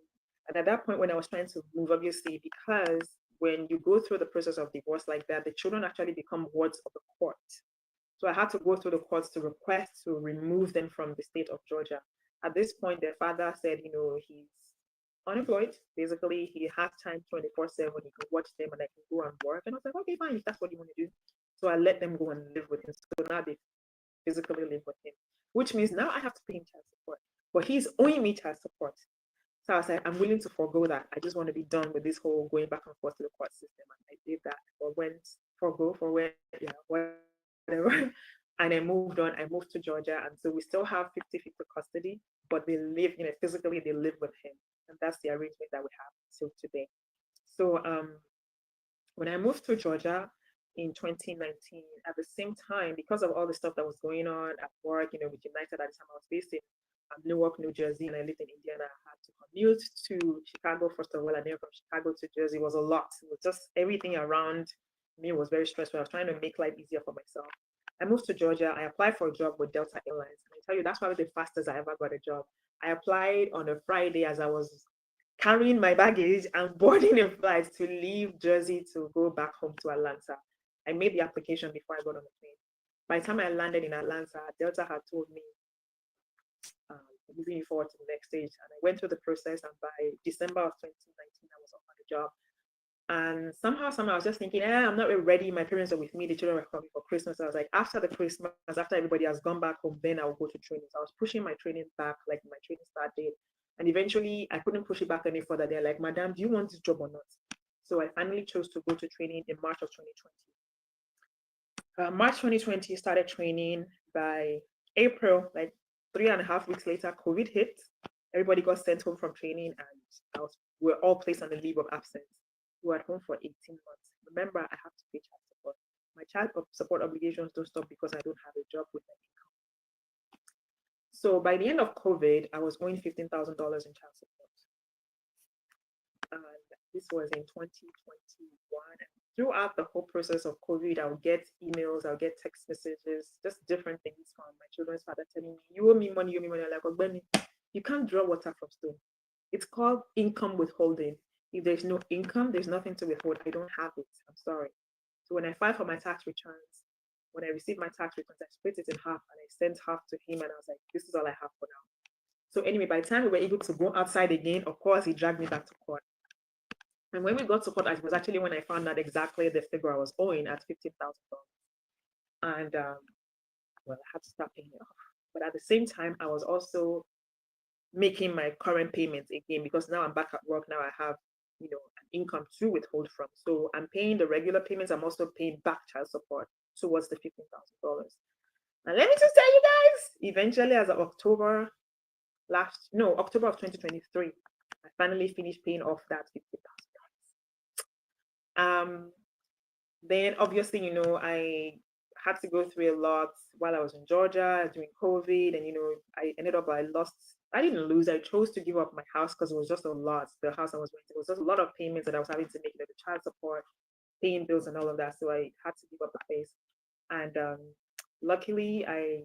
And at that point, when I was trying to move, obviously, because when you go through the process of divorce like that, the children actually become wards of the court. So I had to go through the courts to request to remove them from the state of Georgia. At this point, their father said, he's unemployed. Basically, he has time 24/7. He can watch them and I can go and work. And I was like, okay, fine, if that's what you want to do. So I let them go and live with him. So now they physically live with him, which means now I have to pay him child support. But he's owing me child support. So I was like, I'm willing to forego that. I just want to be done with this whole going back and forth to the court system. And I did that. Or went whatever. And I moved on. I moved to Georgia. And so we still have 50-50 custody, but they live, physically they live with him. And that's the arrangement that we have till today. So when I moved to Georgia in 2019, at the same time, because of all the stuff that was going on at work, with United at the time, I was based in Newark, New Jersey, and I lived in Indiana. I had to commute to Chicago, first of all, and then from Chicago to Jersey was a lot. It was just everything around me was very stressful. I was trying to make life easier for myself. I moved to Georgia. I applied for a job with Delta Airlines. And I tell you, that's probably the fastest I ever got a job. I applied on a Friday as I was carrying my baggage and boarding a flight to leave Jersey to go back home to Atlanta. I made the application before I got on the plane. By the time I landed in Atlanta, Delta had told me, moving forward to the next stage. And I went through the process, and by December of 2019, I was offered a job. And somehow, I was just thinking, I'm not really ready. My parents are with me. The children were coming for Christmas. I was like, after the Christmas, after everybody has gone back home, then I'll go to training. So I was pushing my training back, like my training start date. And eventually, I couldn't push it back any further. They're like, Madam, do you want this job or not? So I finally chose to go to training in March of 2020. March 2020, started training. By April, like 3.5 weeks later, COVID hit. Everybody got sent home from training, and we were all placed on a leave of absence. We were at home for 18 months. Remember, I have to pay child support. My child support obligations don't stop because I don't have a job with my income. So by the end of COVID, I was owing $15,000 in child support. And this was in 2021. And throughout the whole process of COVID, I'll get emails, I'll get text messages, just different things from my children's father telling me, you owe me money, you owe me money. I'm like, Ogbeni, you can't draw water from stone. It's called income withholding. If there's no income, there's nothing to withhold. I don't have it. I'm sorry. So when I filed for my tax returns, when I received my tax returns, I split it in half and I sent half to him, and I was like, this is all I have for now. So anyway, by the time we were able to go outside again, of course, he dragged me back to court. And when we got to court, it was actually when I found out exactly the figure I was owing at $15,000. And well, I had to start paying it off. But at the same time, I was also making my current payments again, because now I'm back at work. Now I have, an income to withhold from. So I'm paying the regular payments. I'm also paying back child support towards the $15,000. And let me just tell you guys, eventually, as of October of 2023, I finally finished paying off that $50,000. Then obviously, I had to go through a lot while I was in Georgia during COVID, and I didn't lose. I chose to give up my house because it was just a lot. The house I was renting, it was just a lot of payments that I was having to make, the child support, paying bills, and all of that. So I had to give up the place. And luckily, I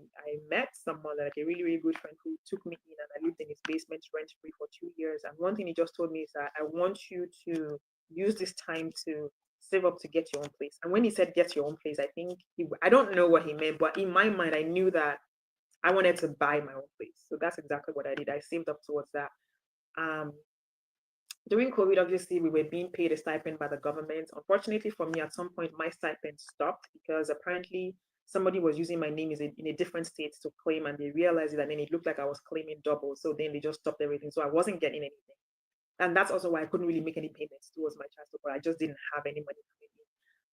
met someone, like a really, really good friend, who took me in, and I lived in his basement rent free for 2 years. And one thing he just told me is that I want you to use this time to save up to get your own place. And when he said get your own place, I think I don't know what he meant, but in my mind, I knew that I wanted to buy my own place. So that's exactly what I did. I saved up towards that. During COVID, obviously, we were being paid a stipend by the government. Unfortunately for me, at some point, my stipend stopped because apparently somebody was using my name in a different state to claim, and they realized it, and then it looked like I was claiming double. So then they just stopped everything. So I wasn't getting anything. And that's also why I couldn't really make any payments towards my child support. I just didn't have any money coming in.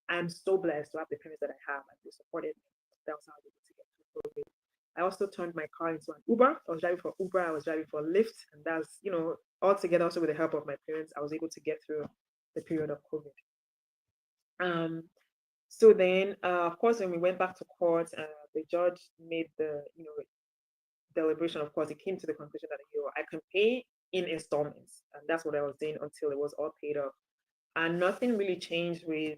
I'm so blessed to have the parents that I have, and they supported me. That was how I was able to get through COVID. I also turned my car into an Uber. I was driving for Uber, I was driving for Lyft, and that's, all together, also with the help of my parents, I was able to get through the period of COVID. So then, of course, when we went back to court, the judge made the, deliberation. Of course, it came to the conclusion that, I can pay in installments, and that's what I was doing until it was all paid off. And nothing really changed with,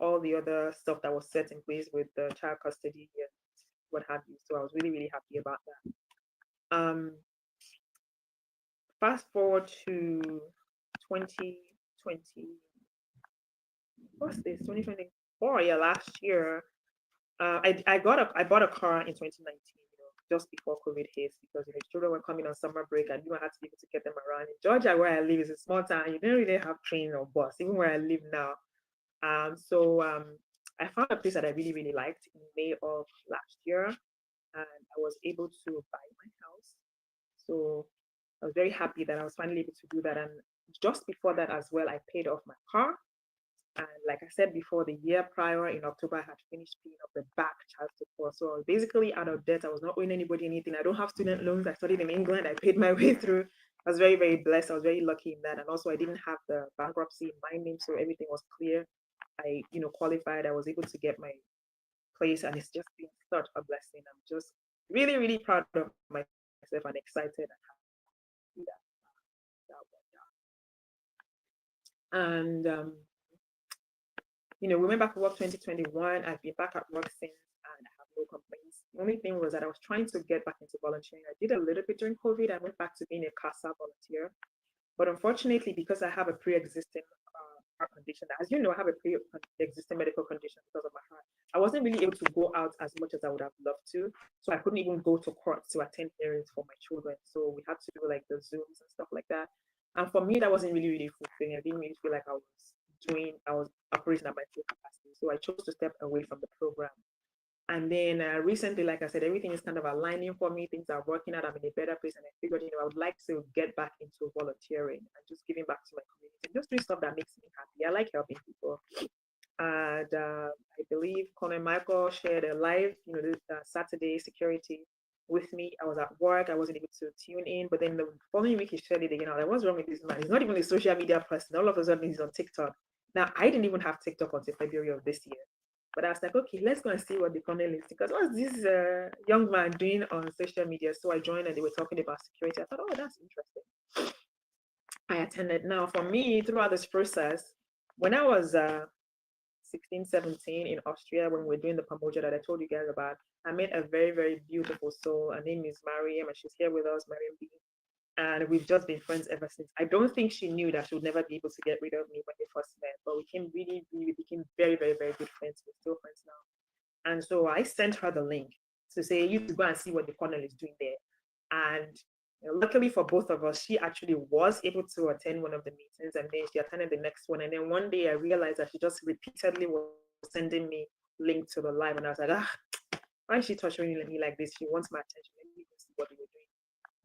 all the other stuff that was set in place with the child custody and what have you. So I was really, really happy about that. Fast forward to 2020. What's this? 2024. Yeah, last year. I bought a car in 2019. Just before COVID hit, because children were coming on summer break, and I had to be able to get them around. In Georgia, where I live, is a small town. You don't really have train or bus, even where I live now. So I found a place that I really, really liked in May of last year, and I was able to buy my house. So I was very happy that I was finally able to do that. And just before that as well, I paid off my car. And like I said before, the year prior in October, I had finished paying off the back child support. So I was basically out of debt. I was not owing anybody anything. I don't have student loans. I studied in England. I paid my way through. I was very, very blessed. I was very lucky in that. And also, I didn't have the bankruptcy in my name. So everything was clear. I, qualified. I was able to get my place. And it's just been such a blessing. I'm just really, really proud of myself and excited and happy that that went down. And we went back to work 2021. I've been back at work since and I have no complaints. The only thing was that I was trying to get back into volunteering. I did a little bit during COVID. I went back to being a CASA volunteer. But unfortunately, because I have a pre-existing heart condition, as you know, I have a pre-existing medical condition because of my heart. I wasn't really able to go out as much as I would have loved to. So I couldn't even go to court to attend hearings for my children. So we had to do like the Zooms and stuff like that. And for me, that wasn't really, really fulfilling. I didn't really feel like I was operating at my full capacity. So I chose to step away from the program. And then recently, like I said, everything is kind of aligning for me. Things are working out. I'm in a better place. And I figured, I would like to get back into volunteering and just giving back to my community and just doing stuff that makes me happy. I like helping people. And I believe Colin Michael shared a live, this Saturday security with me. I was at work. I wasn't able to tune in. But then the following week, he shared it again. I was like, what's wrong with this man? He's not even a social media person. All of a sudden, he's on TikTok. Now, I didn't even have TikTok until February of this year. But I was like, okay, let's go and see what the funnel is. Because what's this young man doing on social media? So I joined and they were talking about security. I thought, oh, that's interesting. I attended. Now, for me, throughout this process, when I was 16, 17 in Austria, when we were doing the Pamoja that I told you guys about, I met a very, very beautiful soul. Her name is Mariam, and she's here with us, Mariam B. And we've just been friends ever since. I don't think she knew that she would never be able to get rid of me when they first met, but we became very, very, very good friends. We're still friends now. And so I sent her the link to say, you to go and see what the colonel is doing there. And luckily for both of us, she actually was able to attend one of the meetings, and then she attended the next one. And then one day I realized that she just repeatedly was sending me link to the live, and I was like, why is she touching me like this? She wants my attention. Let me go see what we were doing.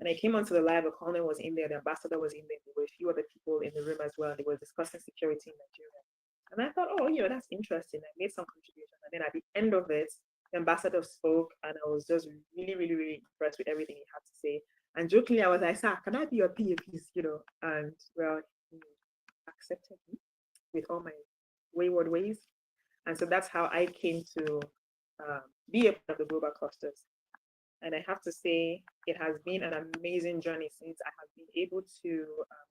And I came onto the live, the colonel was in there, the ambassador was in there, there were a few other people in the room as well. They were discussing security in Nigeria. And I thought, oh, that's interesting. I made some contribution. And then at the end of it, the ambassador spoke, and I was just really, really, really impressed with everything he had to say. And jokingly, I was like, sir, can I be your PA, please? And well, he accepted me with all my wayward ways. And so that's how I came to be a part of the global clusters. And I have to say, it has been an amazing journey since I have been able to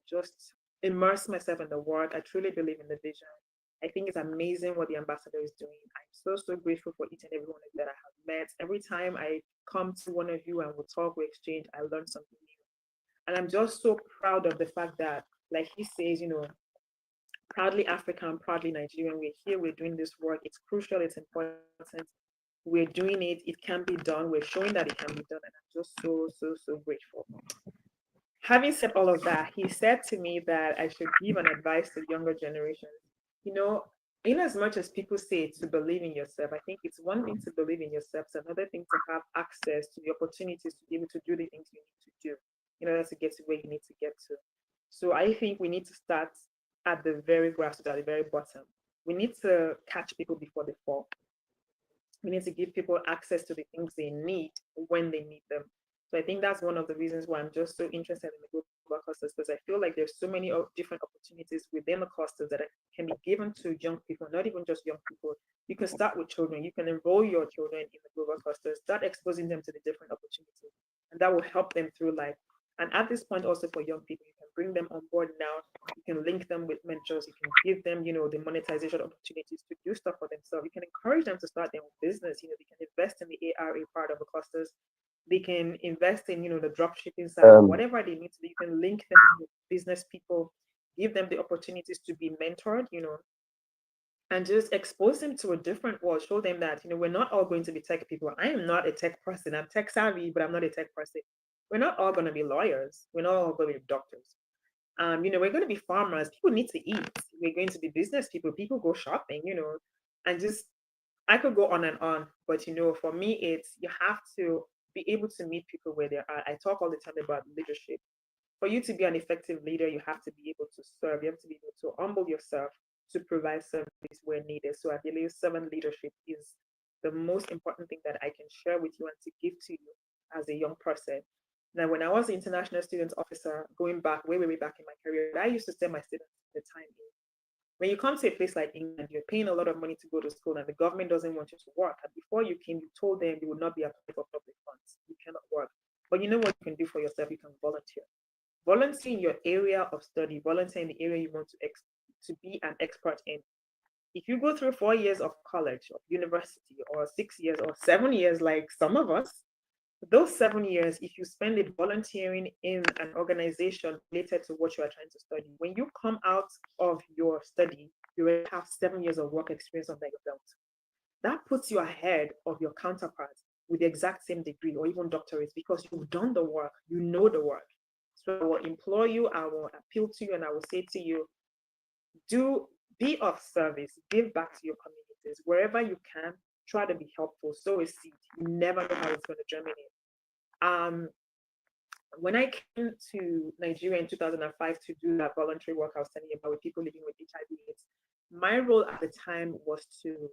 just immerse myself in the work. I truly believe in the vision. I think it's amazing what the ambassador is doing. I'm so, so grateful for each and every one of you that I have met. Every time I come to one of you and we talk, we exchange, I learn something new. And I'm just so proud of the fact that, like he says, proudly African, proudly Nigerian, we're here, we're doing this work. It's crucial, it's important. We're doing it, it can be done, we're showing that it can be done, and I'm just so, so, so grateful. Having said all of that, he said to me that I should give an advice to younger generations. In as much as people say to believe in yourself, I think it's one thing to believe in yourself, it's another thing to have access to the opportunities to be able to do the things you need to do in order to get to where you need to get to. So I think we need to start at the very grassroots, at the very bottom. We need to catch people before they fall. We need to give people access to the things they need when they need them. So I think that's one of the reasons why I'm just so interested in the global clusters, because I feel like there's so many different opportunities within the clusters that can be given to young people, not even just young people. You can start with children. You can enroll your children in the global clusters, start exposing them to the different opportunities, and that will help them through life. And at this point, also for young people, you can bring them on board now. You can link them with mentors. You can give them, the monetization opportunities to do stuff for themselves. You can encourage them to start their own business. They can invest in the ARA part of the clusters. They can invest in, the drop shipping side, whatever they need to do. You can link them with business people, give them the opportunities to be mentored, and just expose them to a different world. Show them that, we're not all going to be tech people. I am not a tech person. I'm tech savvy, but I'm not a tech person. We're not all going to be lawyers. We're not all going to be doctors. We're going to be farmers. People need to eat. We're going to be business people. People go shopping, and just, I could go on and on. But, for me, it's, you have to be able to meet people where they are. I talk all the time about leadership. For you to be an effective leader, you have to be able to serve. You have to be able to humble yourself to provide service where needed. So I believe servant leadership is the most important thing that I can share with you and to give to you as a young person. Now, when I was the international student officer, going back way back in my career, I used to tell my students at the time, when you come to a place like England, you're paying a lot of money to go to school, and the government doesn't want you to work. And before you came, you told them you would not be applying for public funds. You cannot work. But you know what you can do for yourself? You can volunteer. Volunteer in your area of study. Volunteer in the area you want to be an expert in. If you go through 4 years of college, of university, or 6 years, or 7 years, like some of us, those 7 years, if you spend it volunteering in an organization related to what you are trying to study, when you come out of your study, you will have 7 years of work experience under your belt. That puts you ahead of your counterparts with the exact same degree or even doctorates because you've done the work, you know the work. So I will implore you, I will appeal to you, and I will say to you, do be of service, give back to your communities wherever you can. Try to be helpful, sow a seed. You never know how it's going to germinate. When I came to Nigeria in 2005 to do that voluntary work I was telling you about with people living with HIV/AIDS, my role at the time was to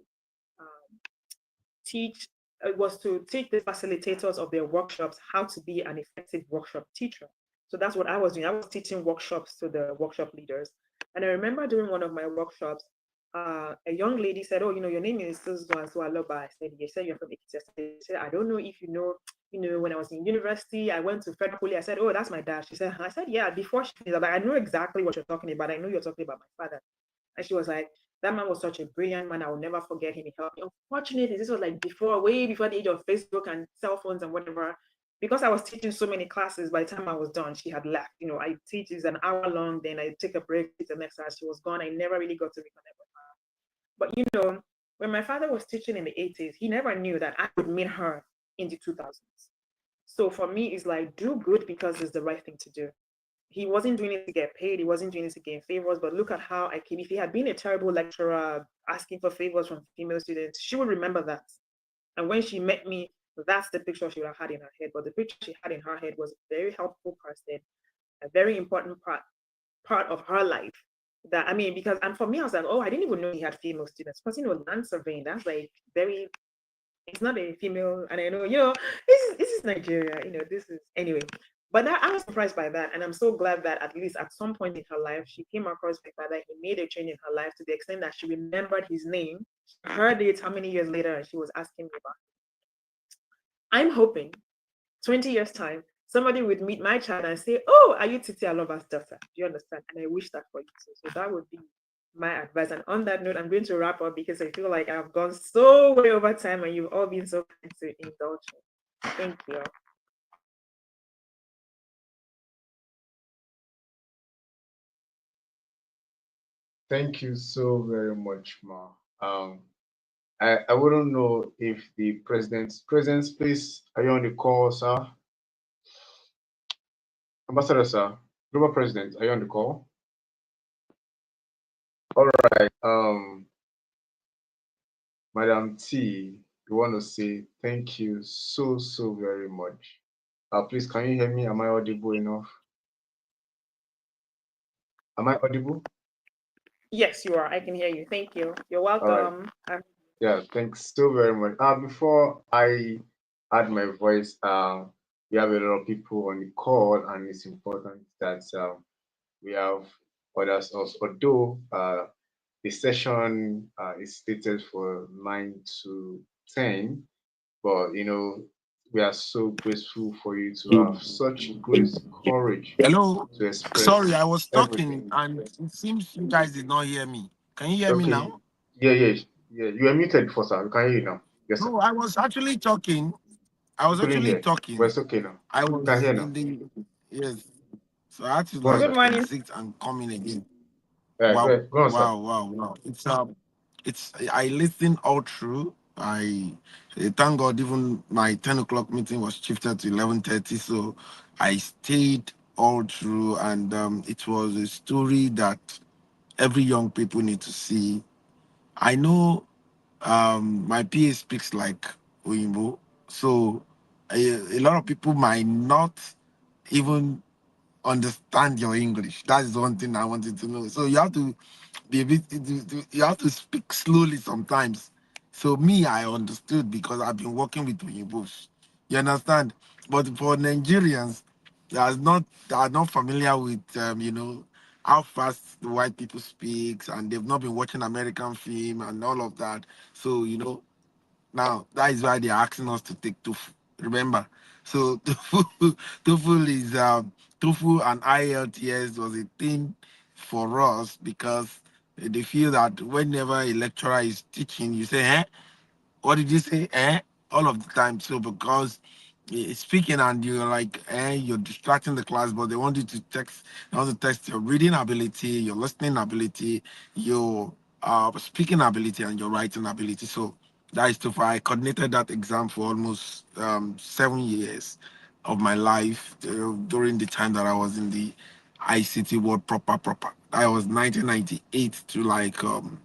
teach the facilitators of their workshops how to be an effective workshop teacher. So that's what I was doing. I was teaching workshops to the workshop leaders. And I remember during one of my workshops, a young lady said, "Oh, your name is so and so Aloba." I said, "You said you're from Ekiti." I said, "I don't know if you know, when I was in university, I went to Federal Poly." I said, "Oh, that's my dad." She said, I said, "Yeah." Before she said that, I know exactly what you're talking about. I know you're talking about my father. And she was like, "That man was such a brilliant man. I will never forget him. He helped me." Unfortunately, this was like way before the age of Facebook and cell phones and whatever. Because I was teaching so many classes, by the time I was done, she had left. I teach is an hour long, then I take a break, teach the next class. She was gone. I never really got to reconnect with her. But when my father was teaching in the 80s, he never knew that I would meet her in the 2000s. So for me, it's like, do good because it's the right thing to do. He wasn't doing it to get paid. He wasn't doing it to gain favors. But look at how I came. If he had been a terrible lecturer asking for favors from female students, she would remember that. And when she met me, that's the picture she would have had in her head. But the picture she had in her head was a very helpful person, a very important part of her life. That, I mean, because, and for me, I was like, oh, I didn't even know he had female students. Because land surveying, that's like very, it's not a female, and I know, this is Nigeria, this is anyway. But I was surprised by that, and I'm so glad that at least at some point in her life, she came across my father. He made a change in her life to the extent that she remembered his name, heard it how many years later, and she was asking me about it. I'm hoping 20 years time, somebody would meet my child and say, "Oh, are you Titi Aloba's daughter?" Do you understand? And I wish that for you too. So that would be my advice. And on that note, I'm going to wrap up because I feel like I've gone so way over time and you've all been so kind to indulge me. Thank you. Thank you so very much, Ma. I wouldn't know if the president's please, are you on the call, sir? Ambassador, sir, global president, are you on the call? All right. Madam T, we want to say thank you so very much. Please, can you hear me? Am I audible enough? Am I audible? Yes, you are. I can hear you. Thank you. You're All right. welcome. Yeah, thanks so very much. Before I add my voice, we have a lot of people on the call, and it's important that we have others also. Although the session is stated for 9 to 10, but we are so grateful for you to have such great courage Hello. to Sorry, express I was talking everything. and it seems you guys did not hear me. Can you hear me Okay, now? yeah. You were muted before, sir. We can hear you now. Yes, sir. No, I was actually talking. I We was couldn't actually hear, but talking. it's okay now. I We can was hear now. in the yes. So I had to Go on, like Good sir. morning. exit and come in again. All right, go Wow, ahead. Go on, sir. wow. It's I listened all through. Thank God even my 10 o'clock meeting was shifted to 11:30, so I stayed all through, and it was a story that every young people need to see. I know my PA speaks like Oyinbo, so a lot of people might not even understand your English. That is one thing I wanted to know. So you have to be a bit, you have to speak slowly sometimes. So me, I understood because I've been working with Oyinbos. You understand? But for Nigerians that are not familiar with how fast the white people speaks, and they've not been watching American film and all of that. So now that is why they're asking us to take tofu. Remember, so tofu and IELTS was a thing for us because they feel that whenever a lecturer is teaching, you say, "Eh, what did you say?" All of the time. So because speaking and you're like, you're distracting the class, but they want to test your reading ability, your listening ability, your speaking ability, and your writing ability. So that is too far. I coordinated that exam for almost 7 years of my life during the time that I was in the ICT world proper. I was 1998 to like um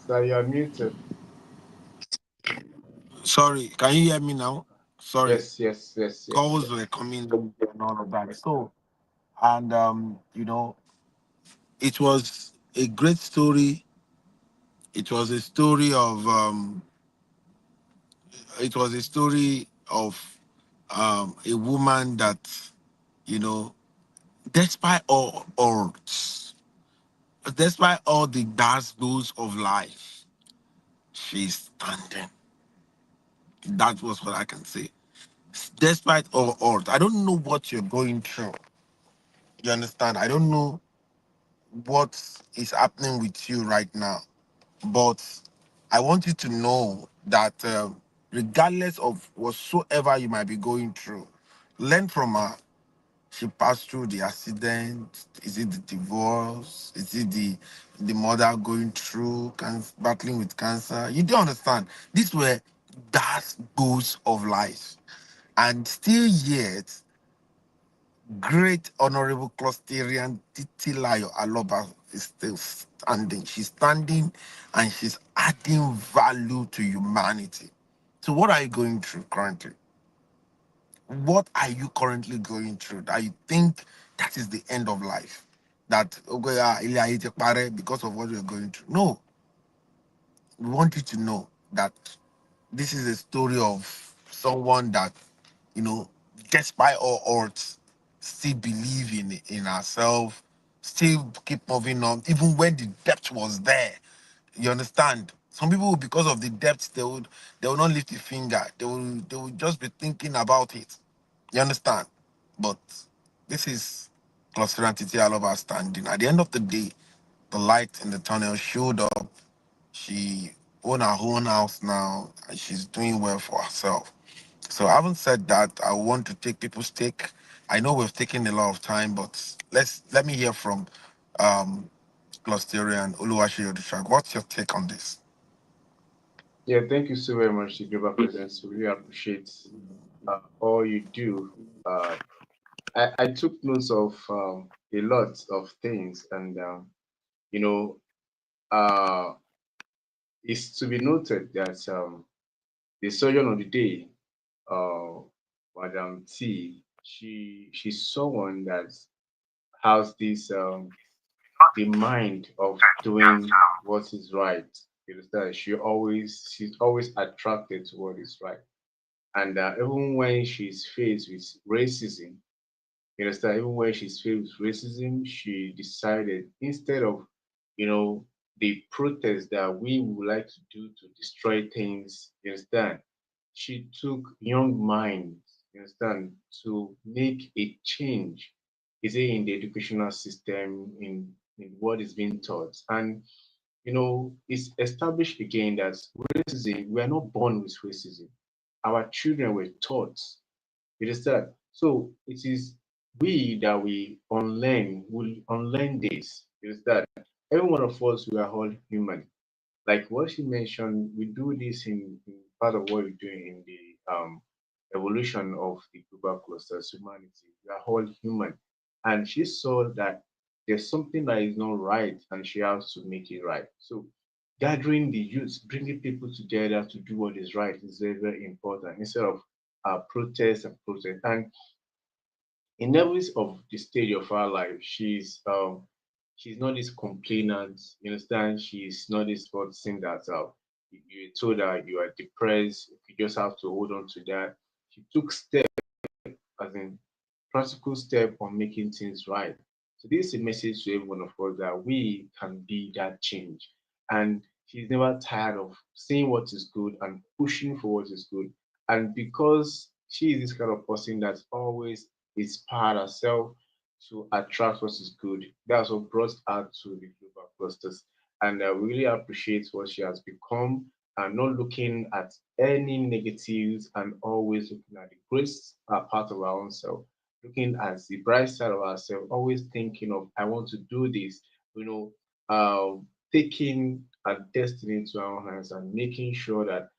So you're muted. sorry, can you hear me now? Sorry, Yes, yes, yes, yes, calls were yes. coming and all of that. So, and it was a great story. It was a story of a woman that, you know, despite all odds, despite all the dark blows of life, she's standing. That was what I can say. Despite all odds, I don't know what you're going through. You understand? I don't know what is happening with you right now. But I want you to know that regardless of whatsoever you might be going through, learn from her. She passed through the accident. Is it the divorce? Is it the mother going through battling with cancer? You don't understand. These were dark goals of life, and still yet great Honorable Clusterian Titilayo Aloba is still standing. She's standing and she's adding value to humanity. So, what are you going through currently? What are you currently going through that you think that is the end of life? That, okay, ilé ayé ti parẹ́ because of what you're going through. No, we want you to know that this is a story of someone that, you know, despite all odds, still believe in ourselves, still keep moving on, even when the depth was there. You understand? Some people, because of the depth, they will not lift a finger. They will just be thinking about it. You understand? But this is Cluster Entity all over standing. At the end of the day, the light in the tunnel showed up. She own her own house now, and she's doing well for herself. So, having said that, I want to take people's take. I know we've taken a lot of time, but let me hear from um Clusterian Oluwashi Odushak. What's your take on this? Yeah, thank you so very much, the Global Presence. We really appreciate all you do. Uh, I took notes of a lot of things, and you know, uh, it's to be noted that the surgeon of the day, uh, Madam T, she's someone that has this the mind of doing what is right. You understand? She's always attracted to what is right, and even when she's faced with racism, you understand? Even when she's faced with racism, she decided instead of, you know, the protest that we would like to do to destroy things, you understand? She took young minds, you understand, to make a change, is it in the educational system, in what is being taught. And, you know, it's established again that racism, we are not born with racism. Our children were taught, you understand? So it is we that we unlearn, will unlearn this. You understand? Every one of us, we are all human. Like what she mentioned, we do this in part of what we're doing in the evolution of the global clusters, humanity. We are all human. And she saw that there's something that is not right and she has to make it right. So gathering the youth, bringing people together to do what is right is very, very important instead of protest and protest. And in every of the stage of her life, she's not this complainant. You understand? She's not this person that you told her you are depressed. You just have to hold on to that. She took steps, as in practical step on making things right. So this is a message to every one of us that we can be that change. And she's never tired of seeing what is good and pushing for what is good. And because she is this kind of person that always inspired herself to attract what is good, that's what brought her to the global clusters. And we really appreciate what she has become and not looking at any negatives and always looking at the great part of our own self, looking at the bright side of ourselves, always thinking of, I want to do this, you know, taking our destiny into our own hands and making sure that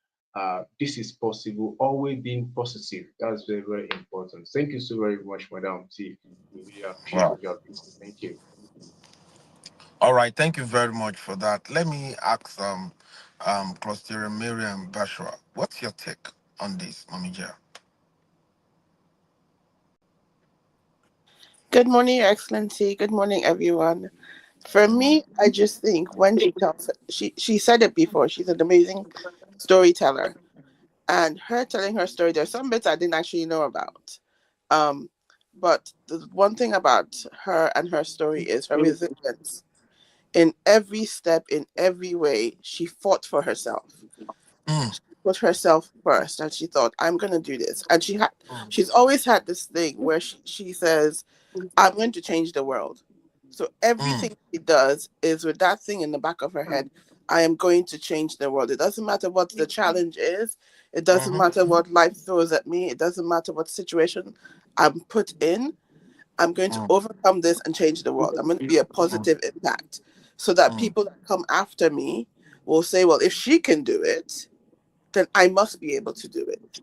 this is possible, always being positive. That's very, very important. Thank you so very much, Madam T. We really appreciate Wow. what you have been. Thank you. All right. Thank you very much for that. Let me ask Cluster Miriam Bashwa, what's your take on this, Mami Jia? Good morning, Your Excellency. Good morning, everyone. For me, I just think when she tells, she said it before. She's an amazing storyteller, and her telling her story, there's some bits I didn't actually know about. Um, but the one thing about her and her story is her resilience. In every step, in every way, she fought for herself. Mm, She put herself first, and she thought, "I'm gonna do this." And mm, she's always had this thing where she says, I'm going to change the world. So mm, everything she does is with that thing in the back of her head. I am going to change the world. It doesn't matter what the challenge is. It doesn't mhm, matter what life throws at me. It doesn't matter what situation I'm put in. I'm going to mm, overcome this and change the world. I'm going to be a mm, positive impact so that mm, people that come after me will say, well, if she can do it, then I must be able to do it.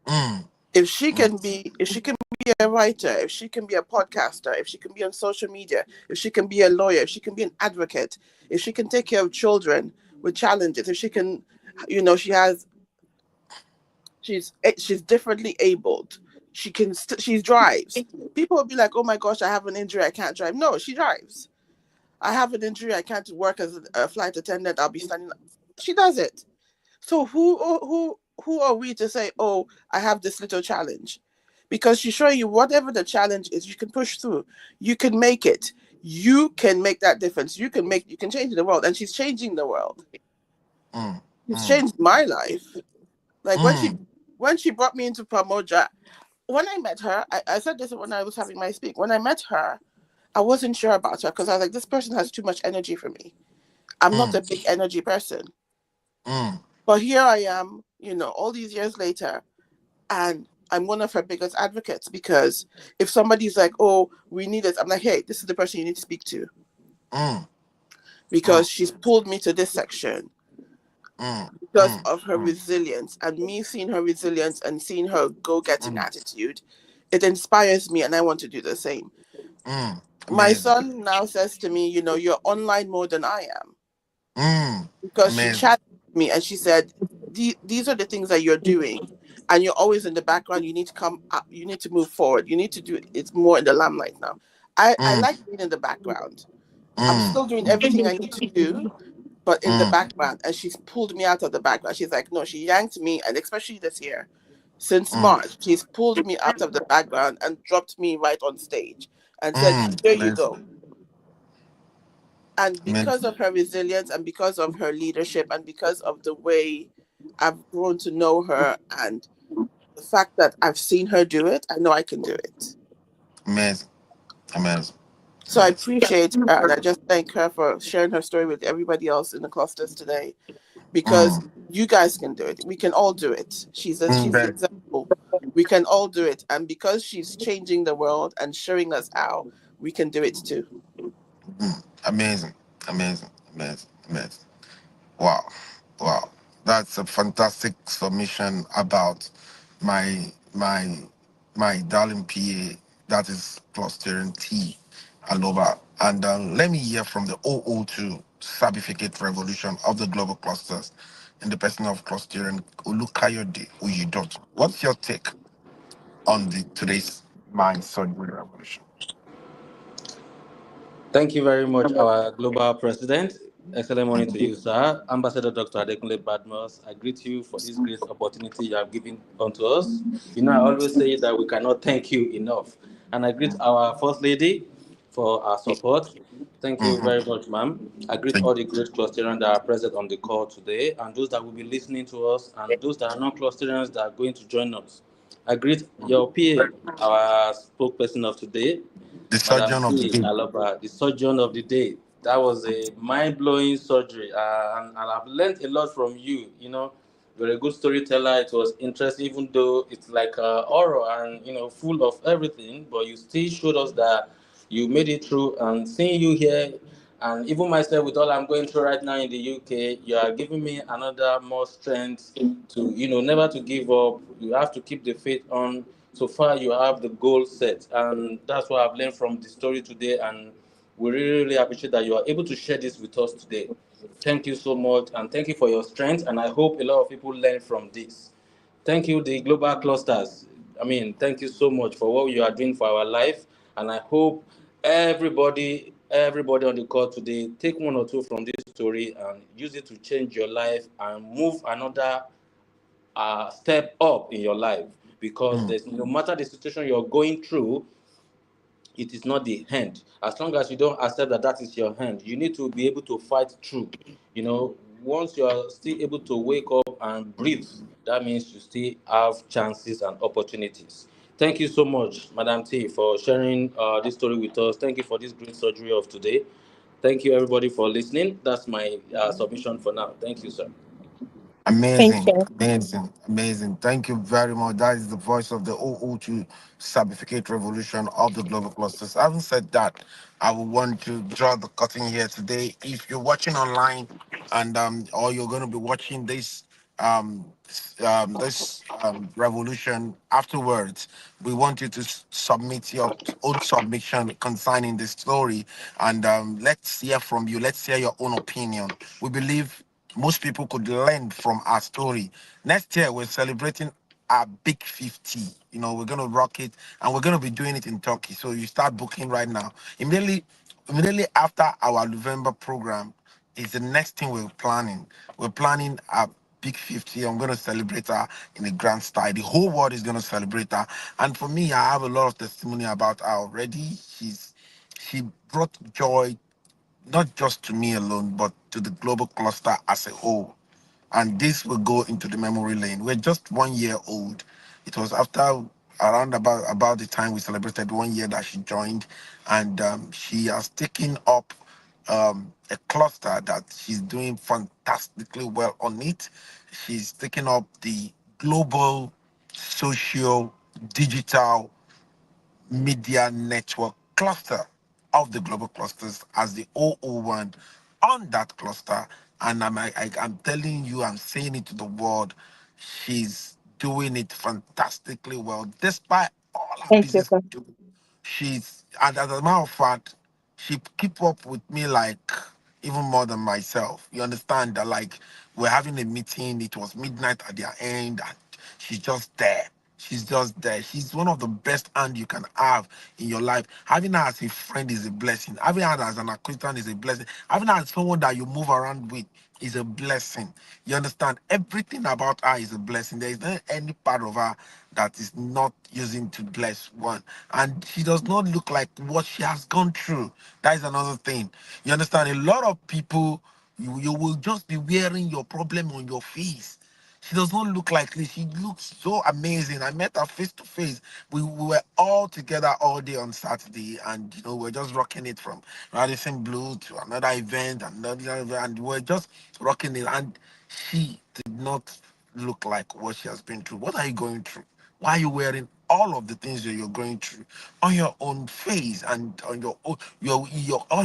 mm, If she can be a writer, if she can be a podcaster, if she can be on social media, if she can be a lawyer, if she can be an advocate, if she can take care of children with challenges, if she can, she has she's differently abled. She drives. People will be like, oh my gosh, I have an injury, I can't drive. No, she drives. I have an injury, I can't work as a flight attendant, I'll be standing. She does it. So who are we to say, oh, I have this little challenge? Because she's showing you whatever the challenge is, you can push through. You can make it. You can make that difference. You can change the world. And she's changing the world. mm, She's mm, changed my life. Like mm, when she brought me into Pamoja, when I met her, I said this when I was having my speak. When I met her, I wasn't sure about her because I was like, this person has too much energy for me. I'm not mm, a big energy person. mm, But here I am, all these years later, and I'm one of her biggest advocates because if somebody's like, "Oh, we need this," I'm like, "Hey, this is the person you need to speak to," mm, because she's pulled me to this section mm, because mm, of her mm, resilience, and me seeing her resilience and seeing her go-getting mm, attitude, it inspires me, and I want to do the same. mm. My Amazing. son now says to me, "You're online more than I am," Mm, because she amazing. chatted with me and she said, These are the things that you're doing, and you're always in the background. You need to come up, you need to move forward, you need to do it. It's more in the limelight now. I Mm, like being in the background. I'm mm, still doing everything I need to do, but in the mm, background. And she's pulled me out of the background. She's like, no, she yanked me, and especially this year, since mm, March, she's pulled me out of the background and dropped me right on stage and said, mm. here you Amazing. go. And because Amazing. of her resilience and because of her leadership and because of the way I've grown to know her and the fact that I've seen her do it, I know I can do it. Amazing. Amazing. So I Amazing. appreciate her and I just thank her for sharing her story with everybody else in the clusters today because Mm, you guys can do it. We can all do it. She's the very, example. We can all do it. And because she's changing the world and showing us how, we can do it too. amazing. Amazing. Amazing. Amazing. Wow. Wow. That's a fantastic submission about my my my darling PA, that is clustering T. Aloba. And let me hear from the OO2 certificate revolution of the global clusters in the person of clustering Olukayode Uyidot. What's your take on the today's mind surgery revolution? Thank you very much, our global president. Excellent morning to you, sir. Ambassador Dr. Adekunle Badmus, I greet you for this great opportunity you have given unto us. You know, I always say that we cannot thank you enough. And I greet our First Lady for our support. Thank you Mhm. very much, ma'am. I greet Thank all the great clusterians that are present on the call today, and those that will be listening to us, and those that are non clusterians that are going to join us. I greet your PA, our spokesperson of today, the Madam surgeon of the T. day. Alaba, the surgeon of the day. That was a mind-blowing surgery, and I've learned a lot from you. You know, you're a good storyteller. It was interesting, even though it's like horror and full of everything. But you still showed us that you made it through. And seeing you here, and even myself with all I'm going through right now in the UK, you are giving me another more strength to never to give up. You have to keep the faith on. So far you have the goal set, and that's what I've learned from the story today, and we really, really appreciate that you are able to share this with us today. Thank you so much, and thank you for your strength, and I hope a lot of people learn from this. Thank you, the global clusters. I mean, thank you so much for what you are doing for our life, and I hope everybody on the call today take one or two from this story and use it to change your life and move another step up in your life, because Mm. there's no matter the situation you're going through, it is not the end. As long as you don't accept that that is your end, you need to be able to fight through. Once you are still able to wake up and breathe, that means you still have chances and opportunities. Thank you so much, Madam T, for sharing this story with us. Thank you for this great surgery of today. Thank you, everybody, for listening. That's my submission for now. Thank you, sir. Thank Amazing, you. amazing, amazing. Thank you very much. That is the voice of the OO2 certificate revolution of the global clusters. Having said that, I would want to draw the curtain here today. If you're watching online and or you're going to be watching this revolution afterwards, we want you to submit your own submission concerning this story, and let's hear from you. Let's hear your own opinion. We believe most people could learn from our story. Next year, we're celebrating our big 50. We're going to rock it, and we're going to be doing it in Turkey. So you start booking right now. Immediately after our November program is the next thing we're planning. We're planning a big 50. I'm going to celebrate her in a grand style. The whole world is going to celebrate her. And for me, I have a lot of testimony about her already. She brought joy not just to me alone, but to the global cluster as a whole. And this will go into the memory lane. We're just 1 year old. It was after around about the time we celebrated 1 year that she joined, and she has taken up a cluster that she's doing fantastically well on it. She's taken up the global social digital media network cluster of the global clusters as the OO1 on that cluster. And I'm telling you, I'm saying it to the world, she's doing it fantastically well, despite all her Thank you, business. sir. And as a matter of fact, she keep up with me like even more than myself. You understand that, like, we're having a meeting, it was midnight at their end, and she's just there. She's just there. She's one of the best and you can have in your life. Having her as a friend is a blessing. Having her as an acquaintance is a blessing. Having her as someone that you move around with is a blessing. You understand? Everything about her is a blessing. There is not any part of her that is not using to bless one. And she does not look like what she has gone through. That is another thing. You understand? A lot of people, you will just be wearing your problem on your face. She does not look like this. She looks so amazing. I met her face to face. We were all together all day on Saturday, and we're just rocking it from Radisson Blue to another event, another event, and we're just rocking it. And she did not look like what she has been through. What are you going through? Why are you wearing all of the things that you're going through on your own face and on your all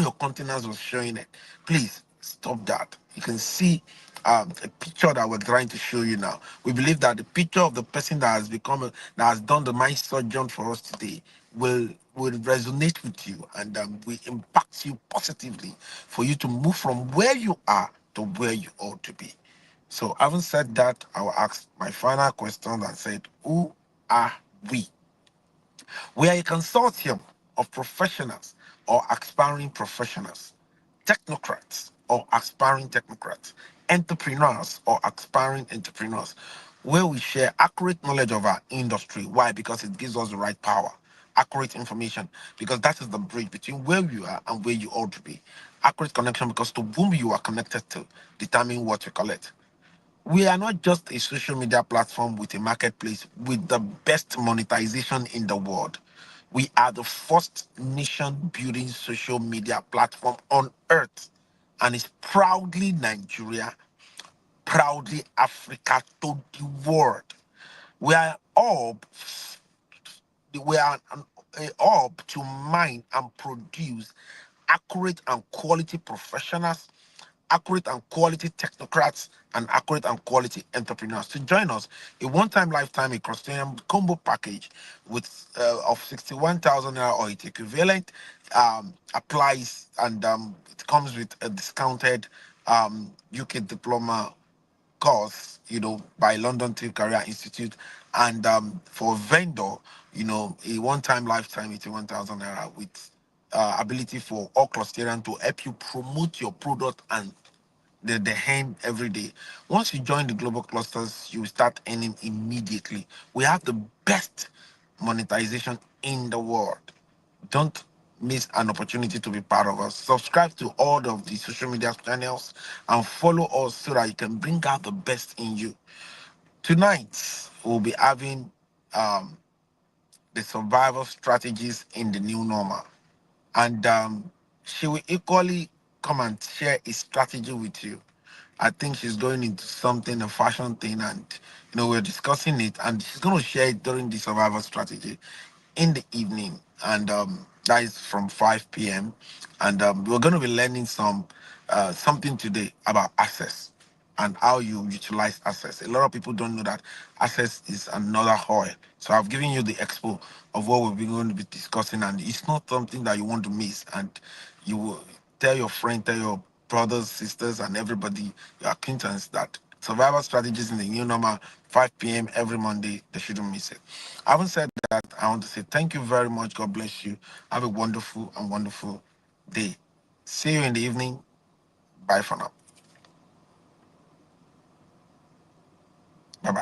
your countenance was showing it? Please stop that. You can see a picture that we're trying to show you now. We believe that the picture of the person that has that has done the mind surgeon for us today will resonate with you, and will impact you positively for you to move from where you are to where you ought to be. So, having said that, I will ask my final question that said, who are we? We are a consortium of professionals or aspiring professionals, technocrats or aspiring technocrats, entrepreneurs or aspiring entrepreneurs, where we share accurate knowledge of our industry. Why? Because it gives us the right power, accurate information, because that is the bridge between where you are and where you ought to be. Accurate connection, because to whom you are connected to determine what you collect. We are not just a social media platform with a marketplace with the best monetization in the world. We are the first nation building social media platform on earth, and it's proudly Nigeria, proudly Africa to the world. We are up, we are up to mine and produce accurate and quality professionals, accurate and quality technocrats, and accurate and quality entrepreneurs. To join us, a one-time lifetime equestrian combo package with of 61,000 naira or its equivalent applies, and it comes with a discounted UK diploma course, by London Tea Career Institute. And for vendor, a one-time lifetime 81,000 naira with ability for all clusterian to help you promote your product and the hand every day. Once you join the global clusters, you start earning immediately. We have the best monetization in the world. Don't miss an opportunity to be part of us. Subscribe to all of the social media channels and follow us so that you can bring out the best in you. Tonight, we'll be having um, the survival strategies in the new normal. And she will equally come and share a strategy with you. I think she's going into something, a fashion thing, and we're discussing it, and she's going to share it during the survival strategy in the evening, and that is from 5 p.m. And we're going to be learning something today about access and how you utilize access. A lot of people don't know that access is another oil. So I've given you the expo of what we're going to be discussing, and it's not something that you want to miss. And you will tell your friend, tell your brothers, sisters, and everybody, your acquaintance, that survival strategies in the new normal, 5 p.m. every Monday. They shouldn't miss it. Having said that, I want to say thank you very much. God bless you. Have a wonderful and wonderful day. See you in the evening. Bye for now. Bye bye.